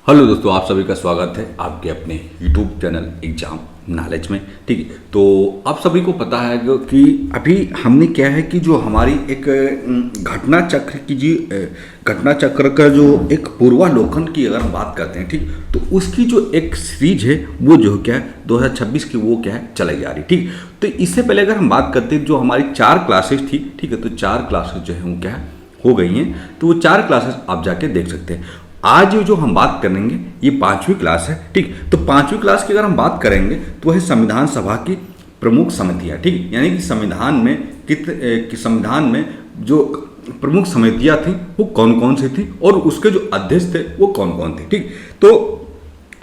Hello दोस्तों, आप सभी का स्वागत है आपके अपने यूट्यूब चैनल एग्जाम नॉलेज में। ठीक है, तो आप सभी को पता है कि अभी हमने क्या है कि जो हमारी एक घटना चक्र की घटना चक्र का जो एक पूर्वालोकन की अगर हम बात करते हैं, ठीक, तो उसकी जो एक सीरीज है वो जो क्या है 2026 की वो क्या है चलाई जा रही। ठीक, तो इससे पहले अगर हम बात करते हैं जो हमारी 4 क्लासेस थी, ठीक है, तो 4 क्लासेस जो है वो क्या है हो गई हैं, तो वो 4 क्लासेस आप जाके देख सकते हैं। आज जो हम बात करेंगे ये 5वीं क्लास है। ठीक, तो 5वीं क्लास की अगर हम बात करेंगे तो वह संविधान सभा की प्रमुख समितियां। ठीक, यानी कि संविधान में जो प्रमुख समितियां थी वो कौन कौन सी थी और उसके जो अध्यक्ष थे वो कौन कौन थे। ठीक, तो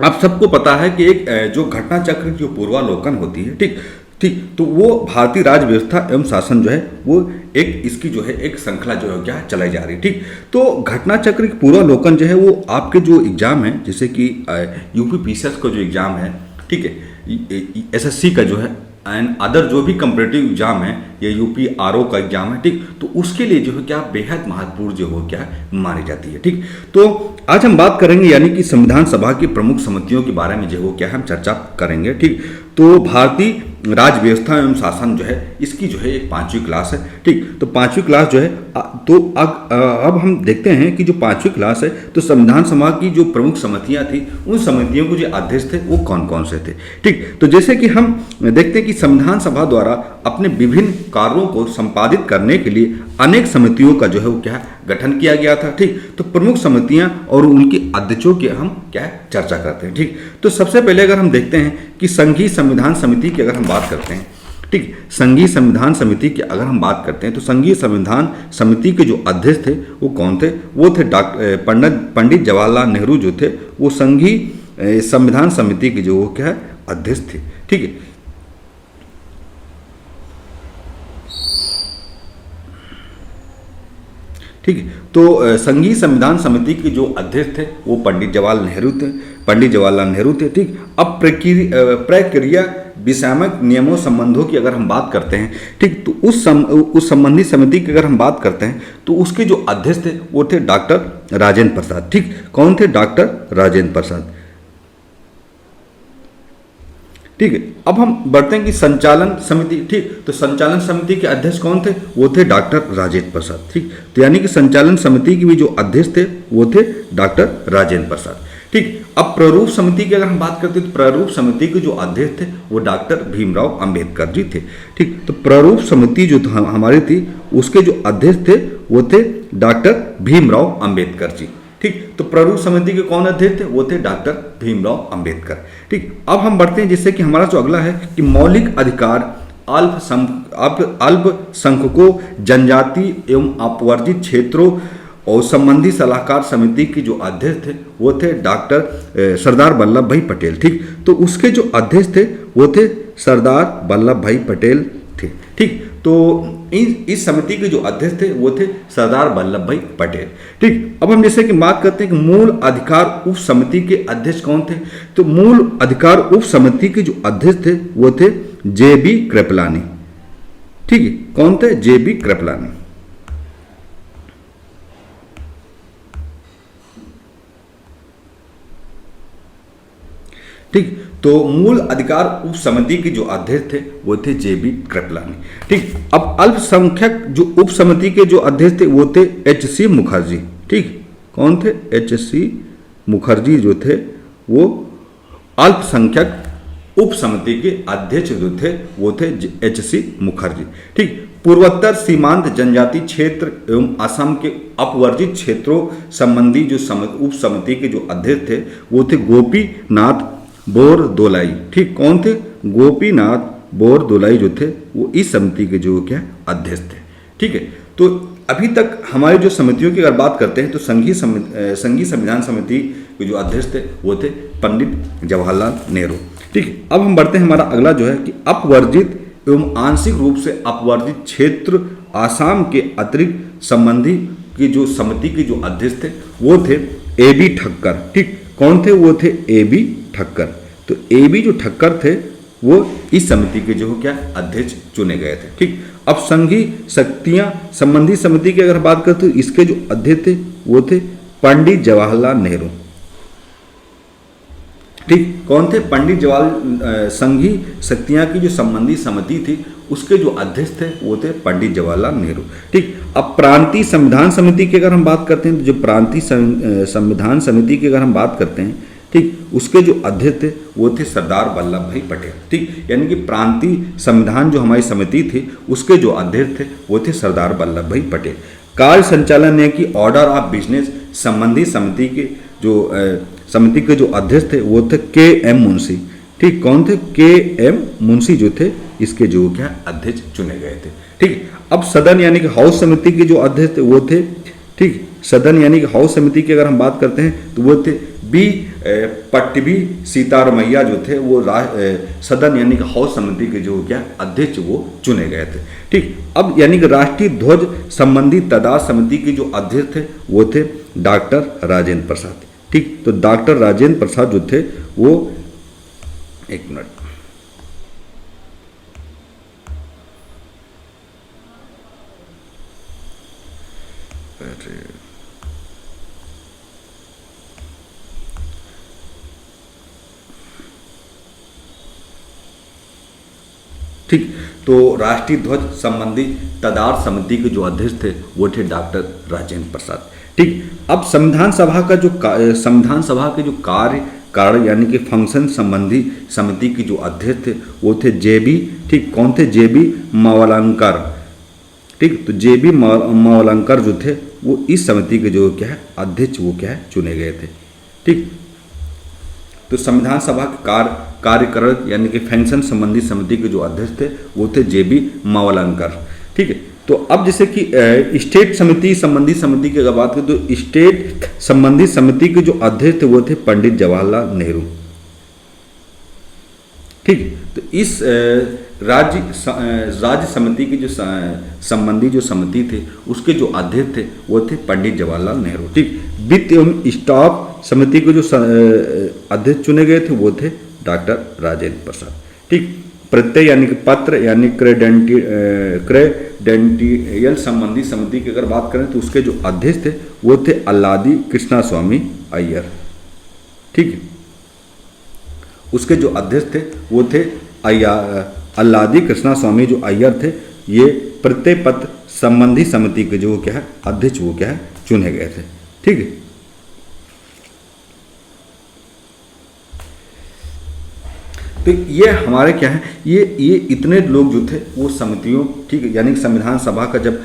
आप सबको पता है कि एक जो घटना चक्र की जो पूर्वालोकन होती है, ठीक ठीक, तो वो भारतीय राज्य व्यवस्था एवं शासन जो है वो एक इसकी जो है एक श्रृंखला जो है क्या चलाई जा रही है। ठीक, तो घटना चक्र की पूर्वालोकन जो है वो आपके जो एग्जाम है, जैसे कि यूपी पीसीएस का जो एग्जाम है, ठीक है, एसएससी का जो है एंड अदर जो भी कंपटीटिव एग्जाम है या यूपी आरओ का एग्जाम है, ठीक, तो उसके लिए जो है क्या बेहद महत्वपूर्ण जो हो क्या मानी जाती है। ठीक, तो आज हम बात करेंगे यानी कि संविधान सभा की प्रमुख समितियों के बारे में जो हो क्या हम चर्चा करेंगे। ठीक, तो भारतीय राज्य व्यवस्था एवं शासन जो है इसकी जो है एक 5वीं क्लास है। ठीक, तो 5वीं क्लास जो है तो अब हम देखते हैं कि जो 5वीं क्लास है तो संविधान सभा की जो प्रमुख समितियां थी उन समितियों को जो अध्यक्ष थे वो कौन कौन से थे। ठीक, तो जैसे कि हम देखते हैं कि संविधान सभा द्वारा अपने विभिन्न कार्यों को संपादित करने के लिए अनेक समितियों का जो है वो क्या गठन किया गया था। ठीक, तो प्रमुख समितियां और उनके अध्यक्षों की हम क्या चर्चा करते हैं। ठीक, तो सबसे पहले अगर हम देखते हैं कि संघीय संविधान समिति की अगर हम बात करते हैं, ठीक, संघीय संविधान समिति की अगर हम बात करते हैं तो संघीय संविधान समिति के जो अध्यक्ष थे वो कौन थे, वो थे पंडित जवाहरलाल नेहरू जो थे वो संघीय संविधान समिति के जो क्या है अध्यक्ष थे। ठीक है, ठीक है, तो संघीय संविधान समिति के जो अध्यक्ष थे वो पंडित जवाहरलाल नेहरू थे। ठीक, अब प्रक्रिया विषामक नियमों संबंधों की अगर हम बात करते हैं, ठीक, तो उस संबंधी समिति की अगर हम बात करते हैं तो उसके जो अध्यक्ष थे वो थे डॉक्टर राजेंद्र प्रसाद। ठीक, कौन थे, डॉक्टर राजेंद्र प्रसाद। ठीक है, अब हम बढ़ते हैं कि संचालन समिति। ठीक, तो संचालन समिति के अध्यक्ष कौन थे, वो थे डॉक्टर राजेंद्र प्रसाद। ठीक, तो यानी कि संचालन समिति के भी जो अध्यक्ष थे वो थे डॉक्टर राजेंद्र प्रसाद। ठीक, अब प्रारूप समिति की अगर हम बात करते हैं तो प्रारूप समिति के जो अध्यक्ष थे वो डॉक्टर भीमराव अंबेडकर जी थे। ठीक, तो प्रारूप समिति जो हमारी थी उसके जो अध्यक्ष थे वो थे डॉक्टर भीमराव अंबेडकर जी। ठीक, तो प्रारूप समिति के कौन अध्यक्ष थे, वो थे डॉक्टर भीमराव अंबेडकर। ठीक, अब हम बढ़ते हैं जिससे कि हमारा जो अगला है कि मौलिक अधिकार अल्पसंख्यकों, जनजाति एवं अपवर्जित क्षेत्रों और संबंधी सलाहकार समिति की जो अध्यक्ष थे वो थे डॉक्टर सरदार वल्लभ भाई पटेल। ठीक, तो उसके जो अध्यक्ष थे वो थे सरदार वल्लभ भाई पटेल थे। ठीक, तो इस समिति के जो अध्यक्ष थे वो थे सरदार वल्लभ भाई पटेल। ठीक, अब हम जैसे कि बात करते हैं कि मूल अधिकार उप समिति के अध्यक्ष कौन थे, तो मूल अधिकार उप समिति के जो अध्यक्ष थे वो थे जे.बी. कृपलानी। ठीक है, कौन थे, जे.बी. कृपलानी। ठीक, तो मूल अधिकार उप समिति के जो अध्यक्ष थे वो थे जे.बी. कृपलानी। ठीक, अब अल्पसंख्यक जो उप समिति के जो अध्यक्ष थे वो थे एच.सी. मुखर्जी। ठीक, कौन थे, एच.सी. मुखर्जी जो थे वो अल्पसंख्यक उप समिति के अध्यक्ष जो थे वो थे एच.सी. मुखर्जी। ठीक, पूर्वोत्तर सीमांत जनजाति क्षेत्र एवं असम के अपवर्जित क्षेत्रों संबंधी जो उप समिति के जो अध्यक्ष थे वो थे गोपीनाथ बोरदोलाई। ठीक, कौन थे, गोपीनाथ बोरदोलाई जो थे वो इस समिति के जो क्या अध्यक्ष थे। ठीक है, तो अभी तक हमारी जो समितियों की अगर बात करते हैं तो संघीय संविधान समिति के जो अध्यक्ष थे वो थे पंडित जवाहरलाल नेहरू। ठीक है, अब हम बढ़ते हैं, हमारा अगला जो है कि अपवर्जित एवं आंशिक रूप से अपवर्जित क्षेत्र आसाम के अतिरिक्त संबंधी की जो समिति के जो अध्यक्ष थे वो थे ए.बी. ठक्कर। ठीक, कौन थे, वो थे ए.बी. ठक्कर। तो ए.बी. जो ठक्कर थे वो इस समिति के जो क्या अध्यक्ष चुने गए थे। ठीक, अब संघीय शक्तियां संबंधी समिति की अगर बात करते तो इसके जो अध्यक्ष थे वो थे पंडित जवाहरलाल नेहरू। ठीक, कौन थे? पंडित जवाहरलाल संघी शक्तियां की जो संबंधी समिति थी उसके जो अध्यक्ष थे वो थे पंडित जवाहरलाल नेहरू। ठीक, अब प्रांतीय संविधान समिति की अगर हम बात करते हैं तो जो प्रांतीय संविधान समिति की अगर हम बात करते हैं, ठीक, उसके जो अध्यक्ष थे वो थे सरदार वल्लभ भाई पटेल। ठीक, यानी कि प्रांतीय संविधान जो हमारी समिति थी उसके जो अध्यक्ष थे वो थे सरदार वल्लभ भाई पटेल। कार्य संचालन यानी कि ऑर्डर ऑफ बिजनेस संबंधी समिति के जो अध्यक्ष थे वो थे के एम मुंशी। ठीक, कौन थे? के एम मुंशी जो थे इसके जो क्या अध्यक्ष चुने गए थे। ठीक, अब सदन यानी कि हाउस समिति के जो अध्यक्ष थे वो थे, ठीक, सदन यानी कि हाउस समिति की अगर हम बात करते हैं तो वो थे बी पट्टभी सीतारमैया जो थे वो सदन यानी कि हाउस समिति के जो क्या अध्यक्ष वो चुने गए थे। ठीक, अब यानी कि राष्ट्रीय ध्वज संबंधी तदाद समिति के जो अध्यक्ष थे वो थे डॉक्टर राजेंद्र प्रसाद। ठीक, तो डॉक्टर राजेंद्र प्रसाद जो थे वो, एक मिनट, ठीक, तो राष्ट्रीय ध्वज संबंधी तदार समिति के जो अध्यक्ष थे वो थे डॉक्टर राजेंद्र प्रसाद। ठीक, अब संविधान सभा के जो कार्य यानी कि फंक्शन संबंधी समिति की जो अध्यक्ष थे वो थे जेबी, ठीक, कौन थे? जेबी मावलंकर। ठीक, तो जेबी मावलंकर जो थे वो इस समिति के जो क्या है अध्यक्ष वो क्या है चुने गए थे। ठीक, तो संविधान सभा के कार्यकारण यानी कि फंक्शन संबंधी समिति के जो अध्यक्ष थे वो थे जेबी मावलंकर। ठीक है, तो अब जैसे कि स्टेट समिति संबंधी समिति की अगर बात करें तो स्टेट संबंधी समिति के जो अध्यक्ष थे वो थे पंडित जवाहरलाल नेहरू। ठीक, तो इस राज्य समिति की जो संबंधी जो समिति थे उसके जो अध्यक्ष थे वो थे पंडित जवाहरलाल नेहरू। ठीक, वित्त एवं स्टाफ समिति के जो अध्यक्ष चुने गए थे वो थे डॉक्टर राजेंद्र प्रसाद। ठीक, प्रत्यय यानी कि पत्र यानी क्रेडेंटियल संबंधी समिति की अगर बात करें तो उसके जो अध्यक्ष थे वो थे अल्लादी कृष्णा स्वामी अय्यर। ठीक, उसके जो अध्यक्ष थे वो थे अल्लादी कृष्णा स्वामी जो अय्यर थे। ये प्रत्यय पत्र संबंधी समिति के जो क्या है अध्यक्ष वो क्या है चुने गए थे। ठीक है, तो ये हमारे क्या है, ये इतने लोग जो थे वो समितियों, ठीक है, यानी कि संविधान सभा का जब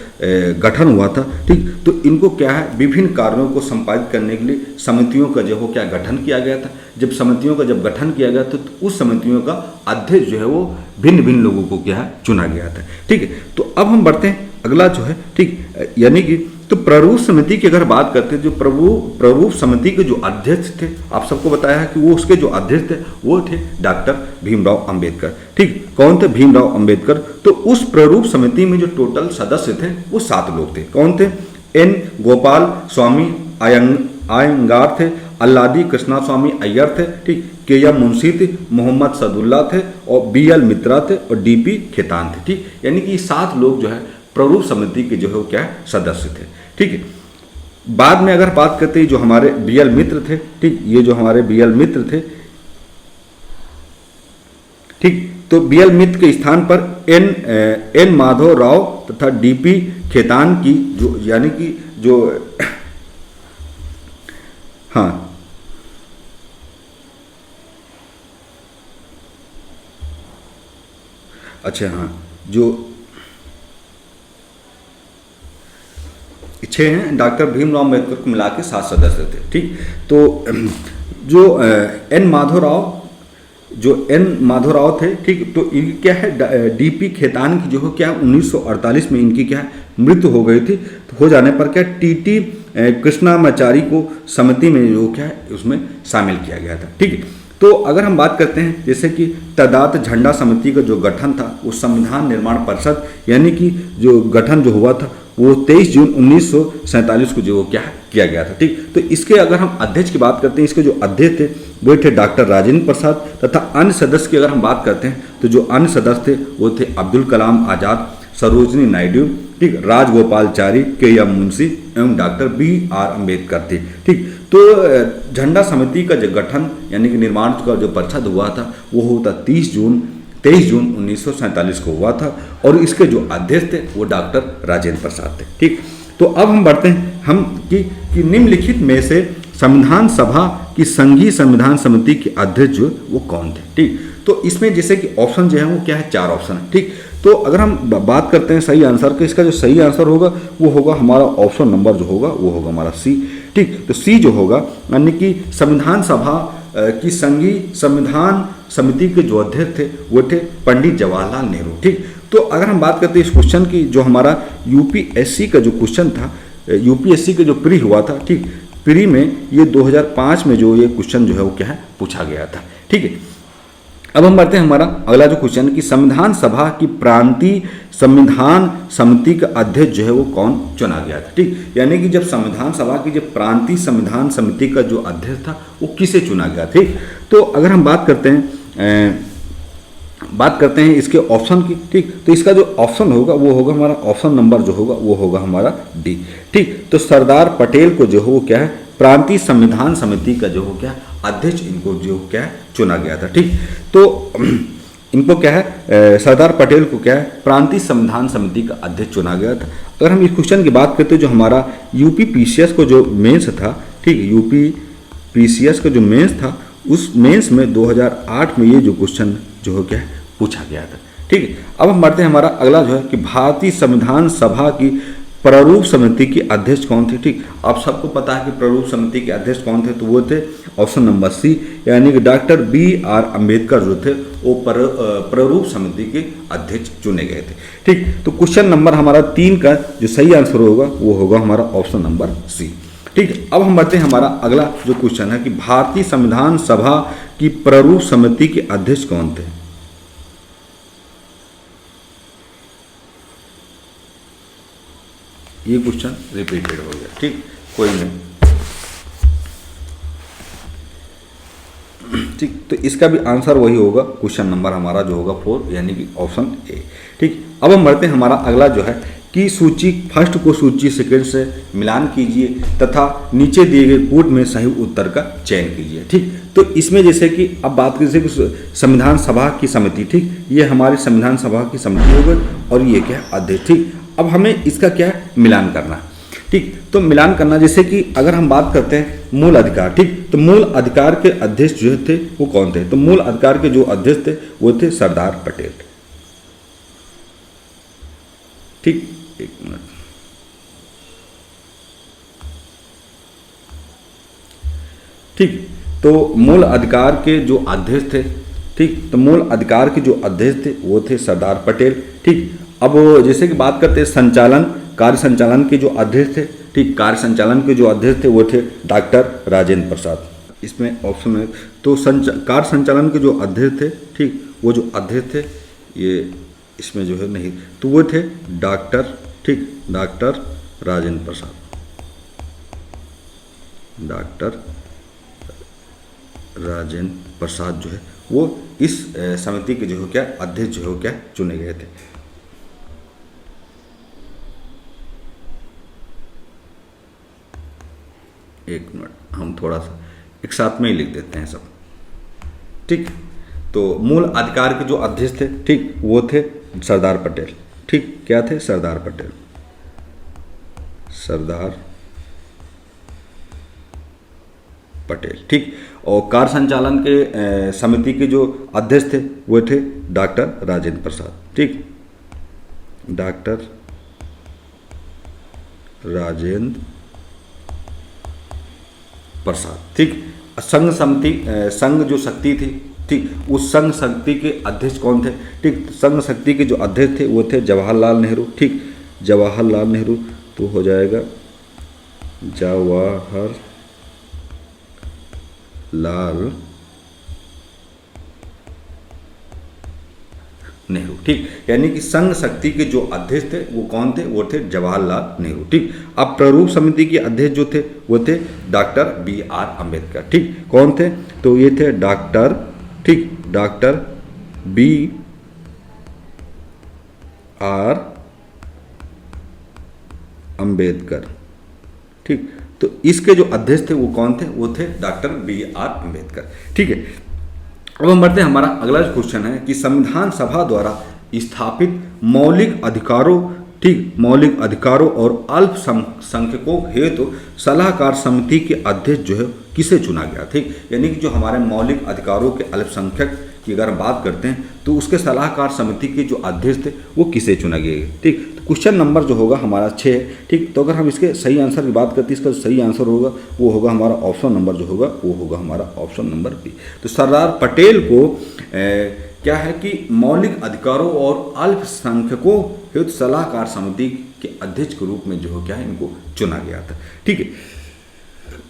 गठन हुआ था, ठीक, तो इनको क्या है विभिन्न कार्यों को संपादित करने के लिए समितियों का जो हो क्या गठन किया गया था। जब समितियों का जब गठन किया गया तो उस समितियों का अध्यक्ष जो है वो भिन्न भिन्न लोगों को क्या है चुना गया था। ठीक है, तो अब हम बढ़ते हैं अगला जो है, ठीक, यानी कि तो प्रारूप समिति की अगर बात करते हैं, जो प्रारूप समिति के जो अध्यक्ष थे आप सबको बताया है कि वो उसके जो अध्यक्ष थे वो थे डॉक्टर भीमराव अंबेडकर। ठीक, कौन थे? भीमराव अंबेडकर। तो उस प्रारूप समिति में जो टोटल सदस्य थे वो 7 लोग थे। कौन थे? एन गोपाल स्वामी अयंगार थे, अल्लादी कृष्णा स्वामी अय्यर थे, ठीक, के एम मुंशी थे, मोहम्मद सदुल्ला थे और BL मित्रा थे और DP खेतान थे। ठीक, यानी कि 7 लोग जो है प्रारूप समिति के जो है वो क्या है सदस्य थे। ठीक है, बाद में अगर बात करते हैं जो हमारे BL मित्र थे, ठीक, ये जो हमारे BL मित्र थे, ठीक, तो BL मित्र के स्थान पर एन माधव राव तथा DP खेतान की जो यानी कि जो हाँ अच्छा हाँ जो 6 हैं, डॉक्टर भीमराव अम्बेडकर को मिला के 7 सदस्य थे। ठीक, तो जो एन माधवराव थे, ठीक, तो इनकी क्या है DP खेतान की जो है क्या 1948 में इनकी क्या है मृत्यु हो गई थी। तो हो जाने पर क्या TT कृष्णामाचारी को समिति में जो क्या है उसमें शामिल किया गया था। ठीक है, तो अगर हम बात करते हैं जैसे कि तदात झंडा समिति का जो गठन था वो संविधान निर्माण परिषद यानी कि जो गठन जो हुआ था वो 23 जून 1947 को जो क्या किया गया था। ठीक, तो इसके अगर हम अध्यक्ष की बात करते हैं, इसके जो अध्यक्ष थे वो थे डॉक्टर राजेंद्र प्रसाद तथा अन्य सदस्य की अगर हम बात करते हैं तो जो अन्य सदस्य थे वो थे अब्दुल कलाम आज़ाद, सरोजनी नायडू, ठीक, राजगोपालचारी, के एम मुंशी एवं डॉक्टर BR अम्बेडकर थे। ठीक, तो झंडा समिति का जो गठन यानी कि निर्माण का जो परिषद हुआ था वो होता 23 जून 1947 को हुआ था, और इसके जो अध्यक्ष थे वो डॉक्टर राजेंद्र प्रसाद थे। ठीक, तो अब हम बढ़ते हैं हम कि निम्नलिखित में से संविधान सभा की संघीय संविधान समिति के अध्यक्ष जो वो कौन थे। ठीक, तो इसमें जैसे कि ऑप्शन जो है वो क्या है, 4 ऑप्शन है। ठीक, तो अगर हम बात करते हैं सही आंसर की, इसका जो सही आंसर होगा वो होगा हमारा ऑप्शन नंबर जो होगा वो होगा हमारा सी। ठीक, तो सी जो होगा यानी कि संविधान सभा की संघीय संविधान समिति के जो अध्यक्ष थे वो थे पंडित जवाहरलाल नेहरू। ठीक, तो अगर हम बात करते हैं इस क्वेश्चन की, जो हमारा यूपीएससी का जो क्वेश्चन था, यूपीएससी का जो प्री हुआ था, ठीक, प्री में ये 2005 में जो ये क्वेश्चन जो है वो क्या है पूछा गया था। ठीक है, अब हम बढ़ते हैं हमारा अगला जो क्वेश्चन कि संविधान सभा की प्रांतीय संविधान समिति का अध्यक्ष जो है वो कौन चुना गया था। ठीक, यानी कि जब संविधान सभा की जब प्रांतीय संविधान समिति का जो अध्यक्ष था वो किसे चुना गया। ठीक, तो अगर हम बात करते हैं इसके ऑप्शन की। ठीक, तो इसका जो ऑप्शन होगा वो होगा हमारा ऑप्शन नंबर जो होगा वो होगा हमारा डी। ठीक, तो सरदार पटेल को जो हो वो क्या है प्रांतीय संविधान समिति का जो हो क्या अध्यक्ष इनको जो क्या है चुना गया था। ठीक, तो इनको क्या है सरदार पटेल को क्या है प्रांतीय संविधान समिति का अध्यक्ष चुना गया था। अगर हम इस क्वेश्चन की बात करते हैं जो हमारा यूपी पीसीएस को जो मेंस था, ठीक, यूपी पीसीएस का जो मेंस था उस मेंस में 2008 में ये जो क्वेश्चन जो हो क्या है पूछा गया था। ठीक है, अब हम बढ़ते हैं हमारा अगला जो है कि भारतीय संविधान सभा की प्रारूप समिति के अध्यक्ष कौन थे। ठीक, आप सबको पता है कि प्रारूप समिति के अध्यक्ष कौन थे, तो वो थे ऑप्शन नंबर सी, यानी कि डॉक्टर BR अम्बेडकर जो थे वो प्रारूप समिति के अध्यक्ष चुने गए थे। ठीक, तो क्वेश्चन नंबर हमारा 3 का जो सही आंसर होगा वो होगा हमारा ऑप्शन नंबर सी। ठीक, अब हम बढ़ते हैं हमारा अगला जो क्वेश्चन है कि भारतीय संविधान सभा की प्रारूप समिति के अध्यक्ष कौन थे। ये क्वेश्चन रिपीटेड हो गया। ठीक, कोई नहीं। ठीक, तो इसका भी आंसर वही होगा, क्वेश्चन नंबर हमारा जो होगा 4 यानी कि ऑप्शन ए। ठीक, अब हम बढ़ते हैं हमारा अगला जो है कि सूची फर्स्ट को सूची सेकंड से मिलान कीजिए तथा नीचे दिए गए कोड में सही उत्तर का चयन कीजिए। ठीक, तो इसमें जैसे कि अब बात करें कि संविधान सभा की समिति, ठीक, ये हमारी संविधान सभा की समिति हो गई और ये क्या है अध्यक्ष। ठीक, अब हमें इसका क्या है मिलान करना। ठीक, तो मिलान करना जैसे कि अगर हम बात करते हैं मूल अधिकार। ठीक, तो मूल अधिकार के अध्यक्ष जो थे वो कौन थे, तो मूल अधिकार के जो अध्यक्ष थे वो थे सरदार पटेल। ठीक, एक मिनट। ठीक, तो मूल अधिकार के जो अध्यक्ष थे, ठीक, तो मूल अधिकार के जो अध्यक्ष थे वो थे सरदार पटेल। ठीक, अब जैसे कि बात करते हैं संचालन कार्य संचालन के जो अध्यक्ष थे, ठीक, कार्य संचालन के जो अध्यक्ष थे वो थे डॉक्टर राजेंद्र प्रसाद। इसमें ऑप्शन है तो कार्य संचालन के जो अध्यक्ष थे, ठीक, वो जो अध्यक्ष थे ये इसमें जो है नहीं, तो वो थे डॉक्टर, ठीक, डॉक्टर राजेंद्र प्रसाद। डॉक्टर राजेंद्र प्रसाद जो है वो इस समिति के जो है क्या अध्यक्ष जो है क्या चुने गए थे। एक मिनट, हम थोड़ा सा एक साथ में ही लिख देते हैं सब। ठीक, तो मूल अधिकार के जो अध्यक्ष थे, ठीक, वो थे सरदार पटेल। ठीक, क्या थे सरदार पटेल, सरदार पटेल। ठीक, और कार्य संचालन के समिति के जो अध्यक्ष थे वो थे डॉक्टर राजेंद्र प्रसाद। ठीक, डॉक्टर राजेंद्र प्रसाद। ठीक, संघ समिति संघ जो शक्ति थी, ठीक, उस संघ शक्ति के अध्यक्ष कौन थे। ठीक, संघ शक्ति के जो अध्यक्ष थे वो थे जवाहरलाल नेहरू। ठीक, जवाहरलाल नेहरू, तो हो जाएगा जवाहरलाल नेहरू। ठीक, यानी कि संघ शक्ति के जो अध्यक्ष थे वो कौन थे, वो थे जवाहरलाल नेहरू। ठीक, अब प्रारूप समिति के अध्यक्ष जो थे वो थे डॉक्टर BR अम्बेडकर। ठीक, कौन थे, तो ये थे डॉक्टर, ठीक, डॉक्टर BR अम्बेडकर। ठीक, तो इसके जो अध्यक्ष थे वो कौन थे? वो थे डॉक्टर BR अम्बेडकर। ठीक है, अब हम बढ़ते हैं, हमारा अगला क्वेश्चन है कि संविधान सभा द्वारा स्थापित मौलिक अधिकारों, ठीक, मौलिक अधिकारों और अल्पसंख्यकों हेतु सलाहकार समिति के अध्यक्ष जो है किसे चुना गया? ठीक, यानी कि जो हमारे मौलिक अधिकारों के अल्पसंख्यक की अगर हम बात करते हैं तो उसके सलाहकार समिति के जो अध्यक्ष थे वो किसे चुना गया? ठीक, तो क्वेश्चन नंबर जो होगा हमारा 6 है। ठीक, तो अगर हम इसके सही आंसर की बात करते हैं, इसका सही आंसर होगा वो होगा हमारा ऑप्शन नंबर जो होगा वो होगा हमारा ऑप्शन नंबर बी। तो सरदार पटेल को क्या है कि मौलिक अधिकारों और अल्पसंख्यकों हेतु सलाहकार समिति के अध्यक्ष के रूप में जो है क्या है इनको चुना गया था। ठीक है,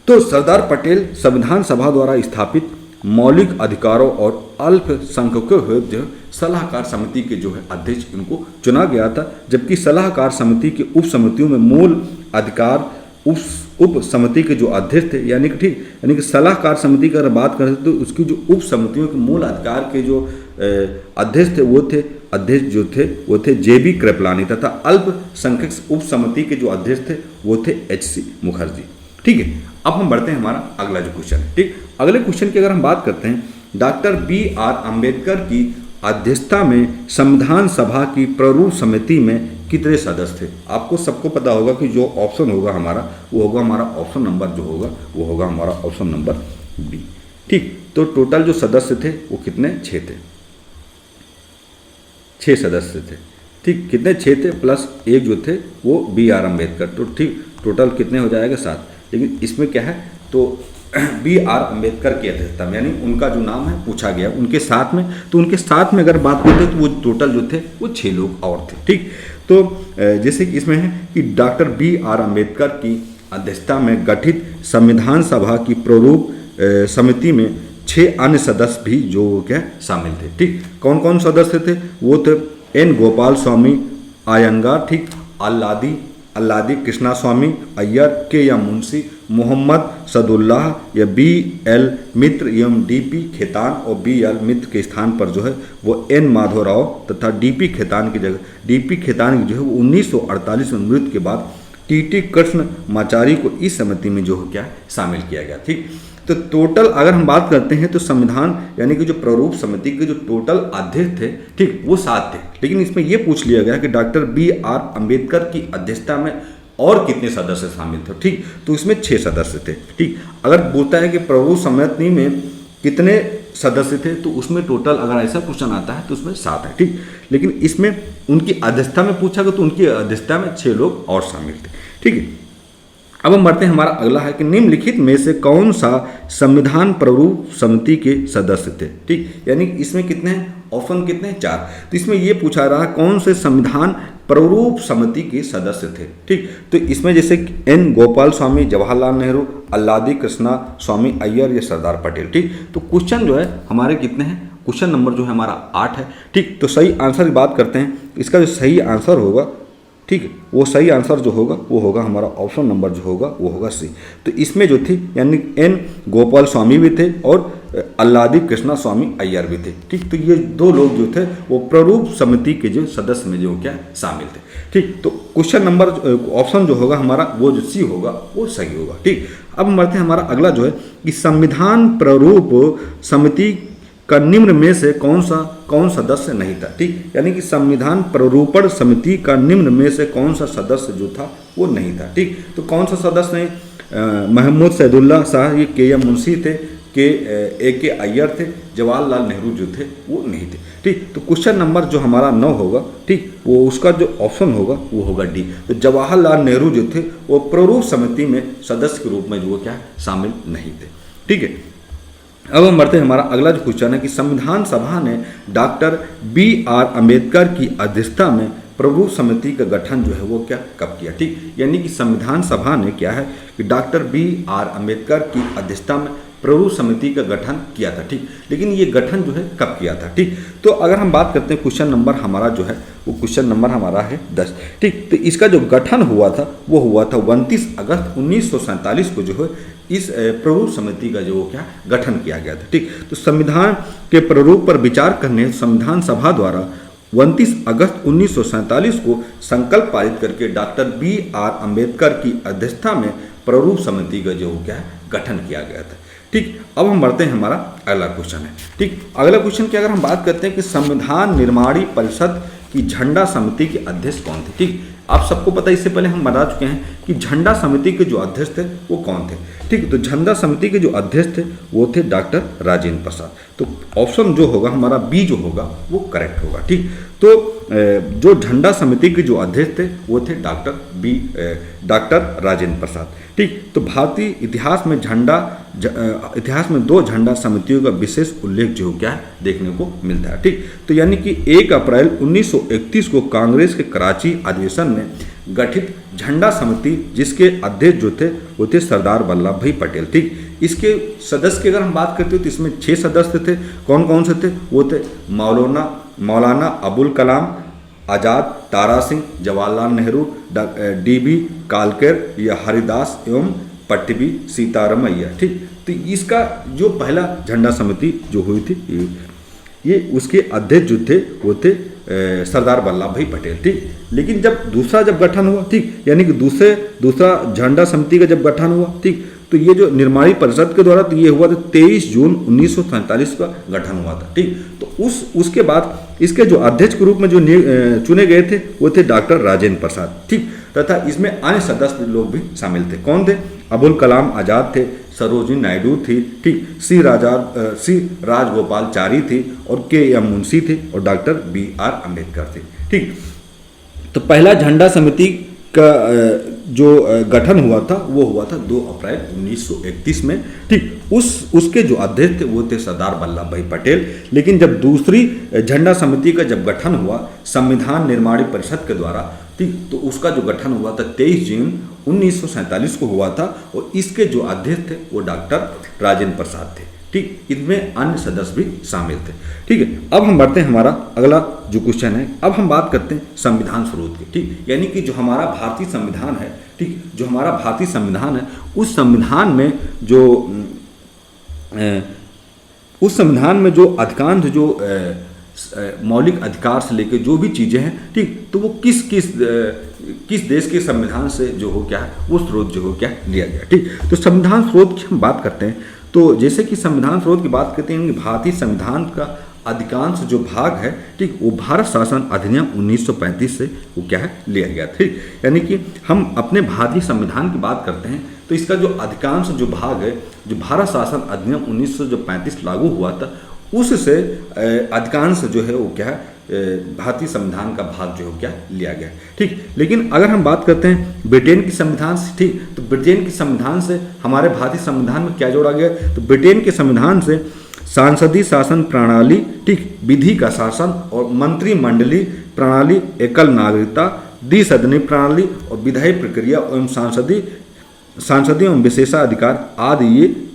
तो सरदार पटेल संविधान सभा द्वारा स्थापित मौलिक अधिकारों और अल्पसंख्यकों हेतु जो सलाहकार समिति के जो है अध्यक्ष इनको चुना गया था, जबकि सलाहकार समिति के उप समितियों में मूल अधिकार उप समिति के जो अध्यक्ष थे, यानी कि ठीक, यानी कि सलाहकार समिति की अगर बात करें तो उसकी जो उप समितियों के मूल अधिकार के जो अध्यक्ष थे वो थे JB कृपलानी, तथा अल्पसंख्यक उप समिति के जो अध्यक्ष थे वो थे HC मुखर्जी। ठीक है, अब हम बढ़ते हैं हमारा अगला जो क्वेश्चन है। ठीक, अगले क्वेश्चन की अगर हम बात करते हैं, डॉक्टर BR अम्बेडकर की अध्यक्षता में संविधान सभा की प्रारूप समिति में कितने सदस्य थे? आपको सबको पता होगा कि जो ऑप्शन होगा हमारा वो होगा हमारा ऑप्शन नंबर जो होगा वो होगा हमारा ऑप्शन नंबर बी। ठीक, तो टोटल जो सदस्य थे वो कितने? 6 थे, 6 सदस्य थे। ठीक, कितने? 6 थे प्लस एक जो थे वो BR अम्बेडकर, तो ठीक टोटल कितने हो जाएगा? 7। लेकिन इसमें क्या है तो BR अम्बेडकर की अध्यक्षता में, यानी उनका जो नाम है पूछा गया उनके साथ में, तो उनके साथ में अगर बात करते तो वो टोटल जो थे वो 6 लोग और थे। ठीक, तो जैसे कि इसमें है कि डॉक्टर BR अम्बेडकर की अध्यक्षता में गठित संविधान सभा की प्रारूप समिति में 6 अन्य सदस्य भी जो क्या शामिल थे। ठीक, कौन कौन सदस्य थे? वो थे N गोपाल स्वामी आयंगार, ठीक, अल्लादी कृष्णा स्वामी अय्यर, KM मुंशी, मोहम्मद सदुल्लाह या BL मित्र एवं DP खेतान, और BL मित्र के स्थान पर जो है वो N माधवराव तथा DP खेतान की जगह DP खेतान की जो है वो 1948 में मृत्यु के बाद TT कृष्णमाचारी को इस समिति में जो है क्या शामिल किया गया। ठीक, तो टोटल अगर हम बात करते हैं तो संविधान यानी कि जो प्रारूप समिति के जो टोटल अध्यक्ष थे, ठीक, वो 7 थे। लेकिन इसमें यह पूछ लिया गया कि डॉक्टर BR अम्बेडकर की अध्यक्षता में और कितने सदस्य शामिल थे? ठीक, तो इसमें 6 सदस्य थे। ठीक, अगर बोलता है कि प्रारूप समिति में कितने सदस्य थे तो उसमें टोटल अगर ऐसा क्वेश्चन आता है तो उसमें 7 है। ठीक, लेकिन इसमें उनकी अध्यक्षता में पूछा गया तो उनकी अध्यक्षता में 6 लोग और शामिल थे। ठीक है, अब हम बढ़ते हैं, हमारा अगला है कि निम्नलिखित में से कौन सा संविधान प्रारूप समिति के सदस्य थे? ठीक, यानी इसमें कितने हैं? ऑप्शन कितने हैं? 4। तो इसमें यह पूछा रहा है कौन से संविधान प्रारूप समिति के सदस्य थे। ठीक, तो इसमें जैसे N गोपाल स्वामी, जवाहरलाल नेहरू, अल्लादी कृष्णा स्वामी अय्यर या सरदार पटेल। ठीक, तो क्वेश्चन जो है हमारे कितने हैं? क्वेश्चन नंबर जो है हमारा 8 है। ठीक, तो सही आंसर की बात करते हैं, इसका जो सही आंसर होगा, ठीक है, वो सही आंसर जो होगा वो होगा हमारा ऑप्शन नंबर जो होगा वो होगा सी। तो इसमें जो थी यानी N गोपाल स्वामी भी थे और अल्लादी कृष्णा स्वामी अय्यर भी थे। ठीक, तो ये 2 लोग जो थे वो प्रारूप समिति के जो सदस्य में जो क्या शामिल थे। ठीक, तो क्वेश्चन नंबर ऑप्शन जो होगा हमारा वो जो सी होगा वो सही होगा। ठीक, अब हम बढ़ते हैं, हमारा अगला जो है कि संविधान प्रारूप समिति का निम्न में से कौन सदस्य नहीं था। ठीक, यानी कि संविधान प्रारूपण समिति का निम्न में से कौन सा सदस्य जो था वो नहीं था। ठीक, तो कौन सा सदस्य नहीं? महमूद सैदुल्ला शाह, ये KM मुंशी थे, AK अय्यर थे, जवाहरलाल नेहरू जो थे वो नहीं थे। ठीक, तो क्वेश्चन नंबर जो हमारा 9 होगा, ठीक, वो उसका जो ऑप्शन होगा वो होगा डी। तो जवाहरलाल नेहरू जो थे वो प्रारूप समिति में सदस्य के रूप में जो क्या शामिल नहीं थे। ठीक है, अब हम बढ़ते हैं, हमारा अगला जो क्वेश्चन है कि संविधान सभा ने डॉक्टर BR अम्बेडकर की अध्यक्षता में प्रारूप समिति का गठन जो है वो क्या कब किया? ठीक, यानी कि संविधान सभा ने क्या है कि डॉक्टर BR अम्बेडकर की अध्यक्षता में प्रारूप समिति का गठन किया था। ठीक, लेकिन ये गठन जो है कब किया था? ठीक, तो अगर हम बात करते हैं क्वेश्चन नंबर हमारा जो है वो क्वेश्चन नंबर हमारा है 10। ठीक, तो इसका जो गठन हुआ था वो हुआ था 29 अगस्त 1947 को जो है इस प्रारूप समिति का जो क्या गठन किया गया था। ठीक, तो संविधान के प्रारूप पर विचार करने संविधान सभा द्वारा 29 अगस्त 1947 को संकल्प पारित करके डॉक्टर BR अम्बेडकर की अध्यक्षता में प्रारूप समिति का जो क्या है गठन किया गया था। ठीक, अब हम बढ़ते हैं, हमारा अगला क्वेश्चन है। ठीक, अगला क्वेश्चन की अगर हम बात करते हैं कि संविधान निर्माणी परिषद की झंडा समिति के अध्यक्ष कौन थे। ठीक, आप सबको पता है, इससे पहले हम बता चुके हैं कि झंडा समिति के जो अध्यक्ष थे वो कौन थे। ठीक, तो झंडा समिति के जो अध्यक्ष थे वो थे डॉक्टर राजेंद्र प्रसाद। तो ऑप्शन जो होगा हमारा बी जो होगा वो करेक्ट होगा। ठीक, तो जो झंडा समिति के जो अध्यक्ष थे वो थे डॉक्टर राजेंद्र प्रसाद। ठीक, तो भारतीय इतिहास में इतिहास में 2 झंडा समितियों का विशेष उल्लेख जो क्या है देखने को मिलता है। ठीक, तो यानी कि 1 अप्रैल 1931 को कांग्रेस के कराची अधिवेशन में गठित झंडा समिति जिसके अध्यक्ष जो थे वो थे सरदार वल्लभ भाई पटेल। ठीक, इसके सदस्य की अगर हम बात करते हो तो इसमें 6 सदस्य थे। कौन कौन से थे? वो थे मौलाना अबुल कलाम आज़ाद, तारा सिंह, जवाहरलाल नेहरू, DB कालकर या हरिदास एवं पट्टभी सीतारामैया। ठीक, तो इसका जो पहला झंडा समिति जो हुई थी ये उसके अध्यक्ष जो थे वो थे सरदार वल्लभ भाई पटेल। ठीक, लेकिन जब गठन हुआ, ठीक, यानी कि दूसरा झंडा समिति का जब गठन हुआ, ठीक, तो ये जो निर्माणी परिषद के द्वारा तो ये हुआ था 23 जून 1947 का गठन हुआ था। ठीक, तो उसके बाद इसके जो अध्यक्ष के रूप में जो चुने गए थे वो थे डॉक्टर राजेंद्र प्रसाद। ठीक, तथा इसमें अन्य सदस्य लोग भी शामिल थे। कौन थे? अबुल कलाम आज़ाद थे, सरोजिनी नायडू थी, ठीक, सी राजगोपालचारी थी और KM मुंशी थे और डॉक्टर BR अम्बेडकर थे। ठीक, तो पहला झंडा समिति का जो गठन हुआ था वो हुआ था 2 अप्रैल 1931 में। ठीक, उसके जो अध्यक्ष थे वो थे सरदार वल्लभ भाई पटेल। लेकिन जब दूसरी झंडा समिति का जब गठन हुआ संविधान निर्माणी परिषद के द्वारा, ठीक, तो उसका जो गठन हुआ था 23 जून 1947 को हुआ था और इसके जो अध्यक्ष थे वो डॉक्टर राजेंद्र प्रसाद थे। ठीक, इनमें अन्य सदस्य भी शामिल थे। ठीक है, अब हम बढ़ते हैं, हमारा अगला जो क्वेश्चन है, अब हम बात करते हैं संविधान स्रोत की। ठीक, यानी कि जो हमारा भारतीय संविधान है, ठीक, जो हमारा भारतीय संविधान है उस संविधान में जो अधिकांश जो मौलिक अधिकार से लेकर जो भी चीज़ें हैं, ठीक, तो वो किस देश के संविधान से जो हो क्या है वो स्रोत जो हो क्या लिया गया। ठीक, तो संविधान स्रोत की हम बात करते हैं तो जैसे कि संविधान स्रोत की बात करते हैं, भारतीय संविधान का अधिकांश जो भाग है, ठीक, वो भारत शासन अधिनियम 1935 से वो क्या है लिया गया। ठीक, यानी कि हम अपने भारतीय संविधान की बात करते हैं तो इसका जो अधिकांश जो भाग है, जो भारत शासन अधिनियम 1935 लागू हुआ था उससे अधिकांश जो है वो क्या है भारतीय संविधान का भाग जो है क्या लिया गया। ठीक, लेकिन अगर हम बात करते हैं ब्रिटेन की संविधान से, ठीक, तो ब्रिटेन की संविधान से हमारे भारतीय संविधान में क्या जोड़ा गया? तो ब्रिटेन के संविधान से सांसदीय शासन प्रणाली, ठीक, विधि का शासन और मंत्रिमंडलीय प्रणाली, एकल नागरिकता, द्विसदनीय प्रणाली और विधायी प्रक्रिया एवं सांसदीय एवं विशेषाधिकार आदि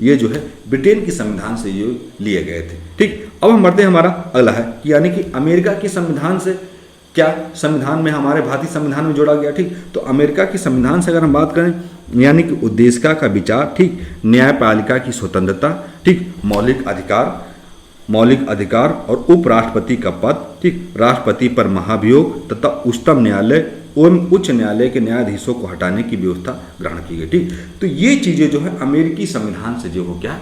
ये जो है ब्रिटेन के संविधान से ये लिए गए थे। ठीक, अब हम बढ़ते हैं, हमारा अगला है कि यानी कि अमेरिका के संविधान से क्या संविधान में हमारे भारतीय संविधान में जोड़ा गया। ठीक, तो अमेरिका के संविधान से अगर हम बात करें यानी कि उद्देशिका का विचार, ठीक, न्यायपालिका की स्वतंत्रता, ठीक, मौलिक अधिकार और उपराष्ट्रपति का पद, ठीक, राष्ट्रपति पर महाभियोग तथा उच्चतम न्यायालय एवं उच्च न्यायालय के न्यायाधीशों को हटाने की व्यवस्था ग्रहण की गई। ठीक, तो ये चीज़ें जो है अमेरिकी संविधान से जो हो क्या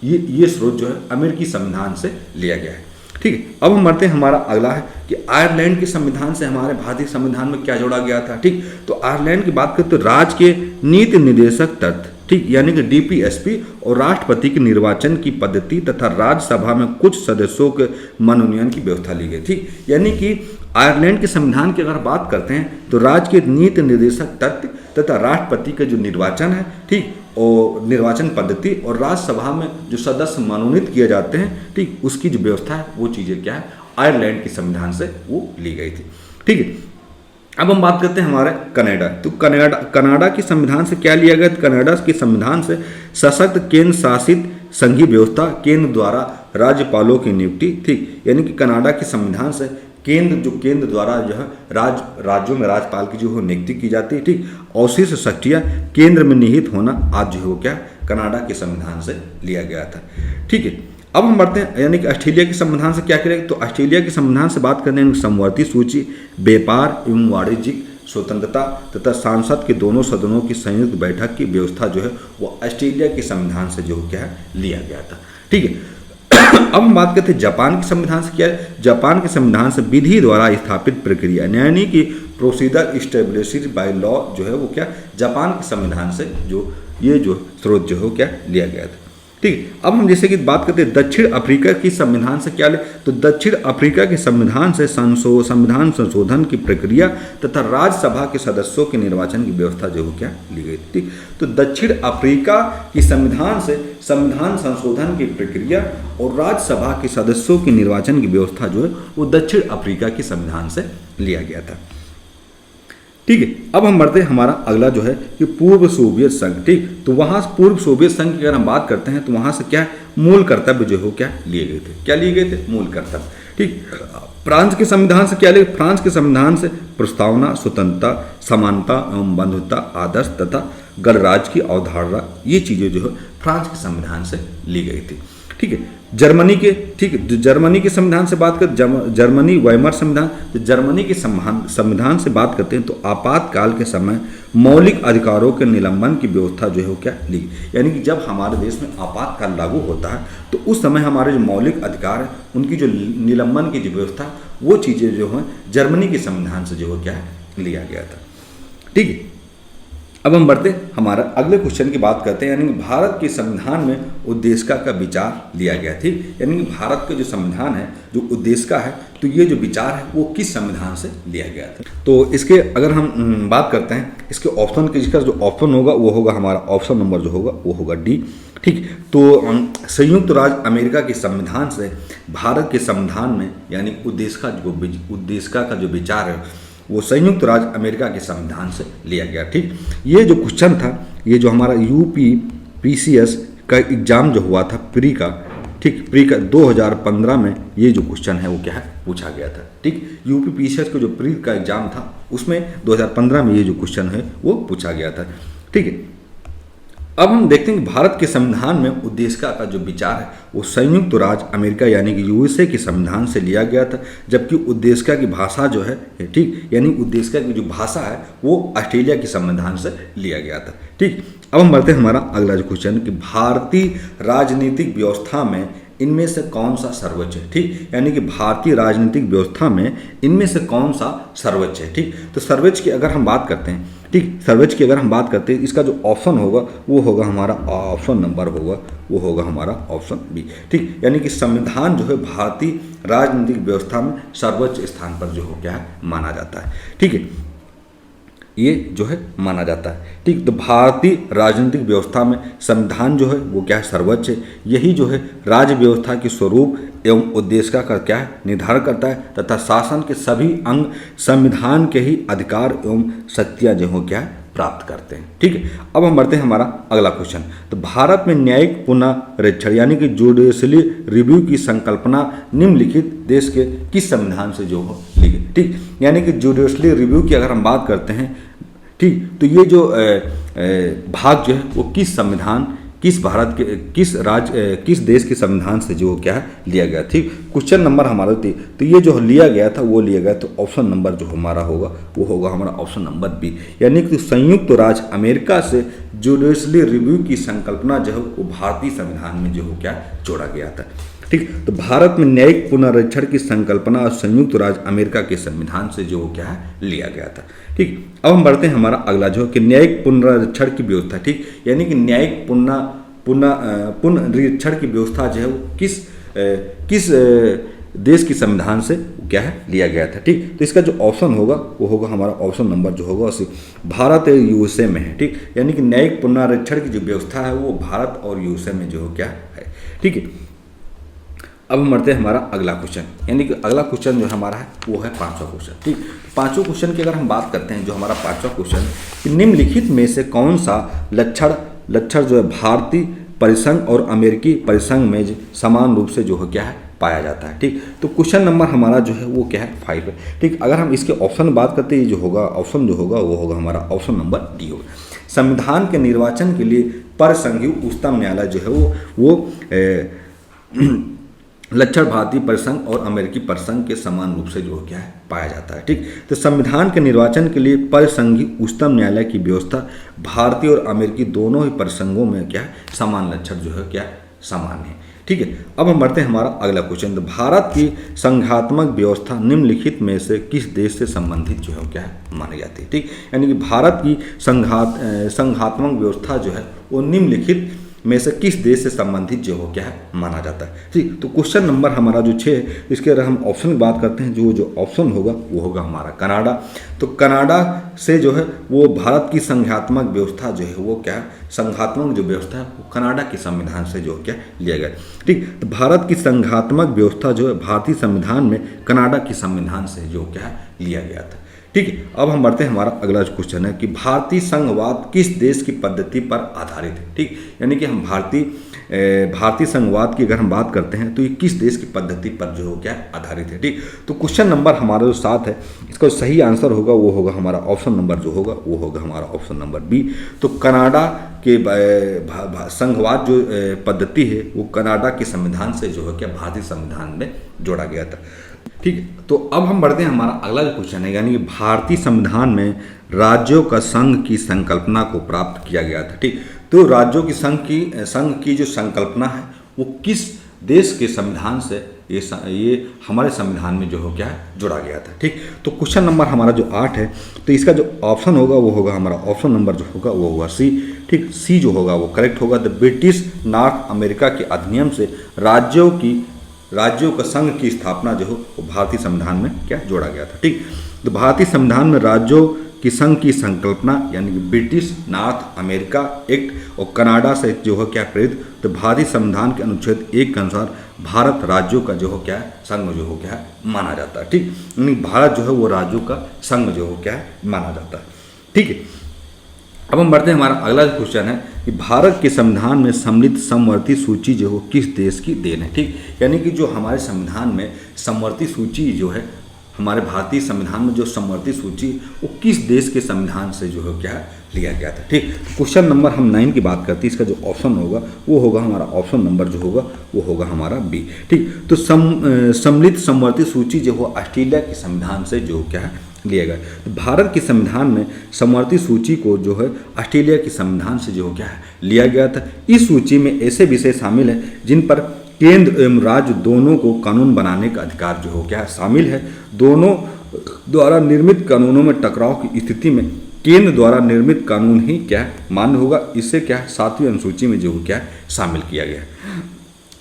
ये स्रोत जो है अमेरिकी संविधान से लिया गया है। ठीक है, अब हम बढ़ते हैं, हमारा अगला है कि आयरलैंड के संविधान से हमारे भारतीय संविधान में क्या जोड़ा गया था। ठीक, तो आयरलैंड की बात करें तो राज्य के नीति निर्देशक तत्व, ठीक, यानी कि DPSP और राष्ट्रपति के निर्वाचन की पद्धति तथा राज्यसभा में कुछ सदस्यों के मनोनयन की व्यवस्था ली गई थी। यानी कि आयरलैंड के संविधान की अगर बात करते हैं तो राज्य के नीति निर्देशक तत्व तथा राष्ट्रपति का जो निर्वाचन है, ठीक, और निर्वाचन पद्धति और राज्यसभा में जो सदस्य मनोनीत किए जाते हैं, ठीक, उसकी जो व्यवस्था है वो चीज़ें क्या है आयरलैंड के संविधान से वो ली गई थी। ठीक है, अब हम बात करते हैं हमारे कनाडा। तो कनाडा के संविधान से क्या लिया गया? कनाडा के संविधान से सशक्त केंद्र शासित संघीय व्यवस्था, केंद्र द्वारा राज्यपालों की नियुक्ति, ठीक, यानी कि कनाडा के संविधान से केंद्र द्वारा जो है राज्यों में राज्यपाल की जो है नियुक्ति की जाती है, ठीक, अवशिष्ट शक्तियाँ केंद्र में निहित होना आज जो हो क्या कनाडा के संविधान से लिया गया था। ठीक है, अब हम बढ़ते हैं यानी कि ऑस्ट्रेलिया के संविधान से क्या करेंगे? तो ऑस्ट्रेलिया के संविधान से बात करते हैं समवर्ती सूची, व्यापार एवं वाणिज्यिक स्वतंत्रता तथा सांसद के दोनों सदनों की संयुक्त बैठक की व्यवस्था जो है वो ऑस्ट्रेलिया के संविधान से जो क्या है लिया गया था। ठीक है। अब हम बात करते हैं जापान के संविधान से। क्या है? जापान के संविधान से विधि द्वारा स्थापित प्रक्रिया यानी कि प्रोसीजर इस्टेब्लिश्ड बाय लॉ जो है वो क्या जापान के संविधान से जो ये जो स्रोत जो है क्या लिया गया था। ठीक है। अब हम जैसे कि बात करते हैं दक्षिण अफ्रीका की संविधान से क्या ले, तो दक्षिण अफ्रीका के संविधान से संविधान संशोधन की प्रक्रिया तथा राज्यसभा के सदस्यों के निर्वाचन की व्यवस्था जो है क्या ली गई थी। तो दक्षिण अफ्रीका की संविधान से संविधान संशोधन की प्रक्रिया और राज्यसभा के सदस्यों के निर्वाचन की व्यवस्था जो है वो दक्षिण अफ्रीका के संविधान से लिया गया था। ठीक है। अब हम बढ़ते हैं हमारा अगला जो है कि पूर्व सोवियत संघ। ठीक, तो वहाँ पूर्व सोवियत संघ की अगर हम बात करते हैं तो वहाँ से क्या मूल कर्तव्य जो है क्या लिए गए थे, क्या लिए गए थे मूल कर्तव्य। ठीक, फ्रांस के संविधान से क्या लिए, फ्रांस के संविधान से प्रस्तावना, स्वतंत्रता, समानता एवं बंधुता, आदर्श तथा गणराज्य की अवधारणा, ये चीज़ें जो है फ्रांस के संविधान से ली गई थी। ठीक है। जर्मनी के, ठीक है, जर्मनी के संविधान से बात कर, जर्मनी वाइमर संविधान, तो जर्मनी के संविधान से बात करते हैं तो आपातकाल के समय मौलिक अधिकारों के निलंबन की व्यवस्था जो है वो क्या ली, यानी कि जब हमारे देश में आपातकाल लागू होता है तो उस समय हमारे जो मौलिक अधिकार है उनकी जो निलंबन की जो व्यवस्था वो चीज़ें जो हैं जर्मनी के संविधान से जो है क्या लिया गया था। ठीक है। अब हम बढ़ते हमारा अगले क्वेश्चन की बात करते हैं, यानी कि भारत के संविधान में उद्देशिका का विचार लिया गया। ठीक, यानी कि भारत का जो संविधान है जो उद्देशिका है तो ये जो विचार है वो किस संविधान से लिया गया था। तो इसके अगर हम बात करते हैं इसके ऑप्शन के, जिसका जो ऑप्शन होगा वो होगा हमारा ऑप्शन नंबर जो होगा वो होगा डी। ठीक, तो संयुक्त राज्य अमेरिका के संविधान से भारत के संविधान में यानी उद्देशिका का जो विचार है वो संयुक्त राज्य अमेरिका के संविधान से लिया गया। ठीक, ये जो क्वेश्चन था ये जो हमारा यूपीपीसीएस का एग्जाम जो हुआ था प्री का, ठीक, प्री का 2015 में ये जो क्वेश्चन है वो क्या है पूछा गया था। ठीक, यूपीपीसीएस का जो प्री का एग्जाम था उसमें 2015 में ये जो क्वेश्चन है वो पूछा गया था। ठीक है। अब हम देखते हैं कि भारत के संविधान में उद्देशिका का जो विचार है वो संयुक्त राज्य अमेरिका यानी कि यूएसए के संविधान से लिया गया था, जबकि उद्देशिका की भाषा जो है, ठीक, यानी उद्देशिका की जो भाषा है वो ऑस्ट्रेलिया के संविधान से लिया गया था। ठीक, अब हम बढ़ते हैं हमारा अगला जो क्वेश्चन कि भारतीय राजनीतिक व्यवस्था में इनमें से कौन सा सर्वोच्च है। ठीक, यानी कि भारतीय राजनीतिक व्यवस्था में इनमें से कौन सा सर्वोच्च है। ठीक, तो सर्वोच्च की अगर हम बात करते हैं, ठीक, सर्वोच्च की अगर हम बात करते हैं इसका जो ऑप्शन होगा वो होगा हमारा ऑप्शन नंबर होगा वो होगा हमारा ऑप्शन बी। ठीक, यानी कि संविधान जो है भारतीय राजनीतिक व्यवस्था में सर्वोच्च स्थान पर जो हो क्या है माना जाता है। ठीक है, ये जो है माना जाता है। ठीक, तो भारतीय राजनीतिक व्यवस्था में संविधान जो है वो क्या है सर्वोच्च है। यही जो है राज्य व्यवस्था के स्वरूप एवं उद्देशिका का क्या है निर्धारण करता है तथा शासन के सभी अंग संविधान के ही अधिकार एवं शक्तियाँ जो हो क्या है प्राप्त करते हैं। ठीक है। अब हम बढ़ते हैं हमारा अगला क्वेश्चन, तो भारत में न्यायिक पुनरीक्षण यानी कि जुडिशली रिव्यू की संकल्पना निम्नलिखित देश के किस संविधान से जो हो ली गई। ठीक, यानी कि जुडिशली रिव्यू की अगर हम बात करते हैं, ठीक, तो ये जो भाग जो है वो किस संविधान, किस भारत के किस राज्य किस देश के संविधान से जो क्या है लिया गया। ठीक, क्वेश्चन नंबर हमारा थी तो ये जो लिया गया था वो लिया गया तो ऑप्शन नंबर जो हमारा होगा वो होगा हमारा ऑप्शन नंबर बी, यानी कि संयुक्त राज्य अमेरिका से जुडिशली रिव्यू की संकल्पना जो है वो भारतीय संविधान में जो हो क्या जोड़ा गया था। ठीक, तो भारत में न्यायिक पुनरीक्षण की संकल्पना संयुक्त राज्य अमेरिका के संविधान से जो क्या है लिया गया था। ठीक, अब हम बढ़ते हैं हमारा अगला जो कि न्यायिक पुनरीक्षण की व्यवस्था। ठीक, यानी कि न्यायिक पुनरीक्षण की व्यवस्था जो है वो किस देश के संविधान से क्या है लिया गया था। ठीक, तो इसका जो ऑप्शन होगा वो होगा हमारा ऑप्शन नंबर जो होगा उसी भारत और यूएसए में है। ठीक, यानी कि न्यायिक पुनरीक्षण की जो व्यवस्था है वो भारत और यूएसए में जो क्या है। ठीक है। अब हम बढ़ते हैं हमारा अगला क्वेश्चन, यानी कि अगला क्वेश्चन जो हमारा है वो है पांचवा क्वेश्चन। ठीक, पांचवें क्वेश्चन की अगर हम बात करते हैं जो हमारा पांचवा क्वेश्चन कि निम्नलिखित में से कौन सा लक्षण जो है भारतीय परिसंघ और अमेरिकी परिसंघ में समान रूप से जो है क्या है पाया जाता है। ठीक, तो क्वेश्चन नंबर हमारा जो है वो क्या है 5 है। ठीक, अगर हम इसके ऑप्शन बात करते हैं जो होगा ऑप्शन जो होगा वो होगा हमारा ऑप्शन नंबर डी होगा। संविधान के निर्वाचन के लिए परिसंघीय उच्चतम न्यायालय जो है वो लक्षण भारतीय परिसंघ और अमेरिकी परिसंघ के समान रूप से जो क्या है पाया जाता है। ठीक, तो संविधान के निर्वाचन के लिए परिसंघीय उच्चतम न्यायालय की व्यवस्था भारतीय और अमेरिकी दोनों ही परिसंघों में क्या है समान लक्षण जो है क्या समान है। ठीक है, अब हम बढ़ते हैं हमारा अगला क्वेश्चन। तो भारत की संघात्मक व्यवस्था निम्नलिखित में से किस देश से संबंधित जो है क्या है मानी जाती है। ठीक, यानी कि भारत की संघात्मक व्यवस्था जो है वो निम्नलिखित में से किस देश से संबंधित जो हो क्या है माना जाता है। ठीक, तो क्वेश्चन नंबर हमारा जो 6 है, इसके अगर हम ऑप्शन की बात करते हैं, जो ऑप्शन होगा वो होगा हमारा कनाडा। तो कनाडा से जो है वो भारत की संघात्मक व्यवस्था जो है वो क्या संघात्मक जो व्यवस्था है वो कनाडा के संविधान से जो क्या लिया गया। ठीक, तो भारत की संघात्मक व्यवस्था जो है भारतीय संविधान में कनाडा के संविधान से जो क्या लिया गया था। ठीक है, अब हम बढ़ते हैं हमारा अगला जो क्वेश्चन है कि भारतीय संघवाद किस देश की पद्धति पर आधारित है। ठीक, यानी कि हम भारतीय संघवाद की अगर हम बात करते हैं तो ये किस देश की पद्धति पर जो क्या आधारित है। ठीक, तो क्वेश्चन नंबर हमारा जो 7 है, इसका जो सही आंसर होगा वो होगा हमारा ऑप्शन नंबर जो होगा वो होगा हमारा ऑप्शन नंबर बी। तो कनाडा के संघवाद जो पद्धति है वो कनाडा के संविधान से जो है क्या भारतीय संविधान में जोड़ा गया था। ठीक है, तो अब हम बढ़ते हैं हमारा अगला जो क्वेश्चन है, यानी कि भारतीय संविधान में राज्यों का संघ की संकल्पना को प्राप्त किया गया था। ठीक, तो राज्यों की संघ की जो संकल्पना है वो किस देश के संविधान से ये हमारे संविधान में जो हो क्या है जोड़ा गया था। ठीक, तो क्वेश्चन नंबर हमारा जो 8 है, तो इसका जो ऑप्शन होगा वो होगा हमारा ऑप्शन नंबर जो होगा वो होगा सी। ठीक, सी जो होगा वो करेक्ट होगा। द ब्रिटिश नॉर्थ अमेरिका के अधिनियम से राज्यों का संघ की स्थापना जो हो वो भारतीय संविधान में क्या जोड़ा गया था। ठीक, तो भारतीय संविधान में राज्यों की संघ की संकल्पना यानी कि ब्रिटिश नॉर्थ अमेरिका एक्ट और कनाडा से जो है क्या प्रेरित, तो भारतीय संविधान के अनुच्छेद 1 के अनुसार भारत राज्यों का जो हो क्या है संघ जो हो क्या है माना जाता है। ठीक, यानी भारत जो है वो राज्यों का संघ जो हो क्या है माना जाता है। ठीक है, अब हम बढ़ते हैं हमारा अगला क्वेश्चन है कि भारत के संविधान में सम्मिलित समवर्ती सूची जो हो किस देश की देन है। ठीक, यानी कि जो हमारे संविधान में समवर्ती सूची जो है, हमारे भारतीय संविधान में जो समवर्ती सूची वो किस देश के संविधान से जो है क्या लिया गया था। ठीक, क्वेश्चन नंबर हम 9 की बात करते हैं, इसका जो ऑप्शन होगा वो होगा हमारा ऑप्शन नंबर जो होगा वो होगा हमारा बी। ठीक, तो सम्मिलित समवर्ती सूची जो हो ऑस्ट्रेलिया के संविधान से जो क्या है लिया गया। तो भारत के संविधान में समवर्ती सूची को जो है ऑस्ट्रेलिया के संविधान से जो क्या है लिया गया था। इस सूची में ऐसे विषय शामिल है जिन पर केंद्र एवं राज्य दोनों को कानून बनाने का अधिकार जो हो क्या शामिल है। दोनों द्वारा निर्मित कानूनों में टकराव की स्थिति में केंद्र द्वारा निर्मित कानून ही क्या मान्य होगा। इससे क्या 7वीं अनुसूची में जो हो क्या शामिल किया गया।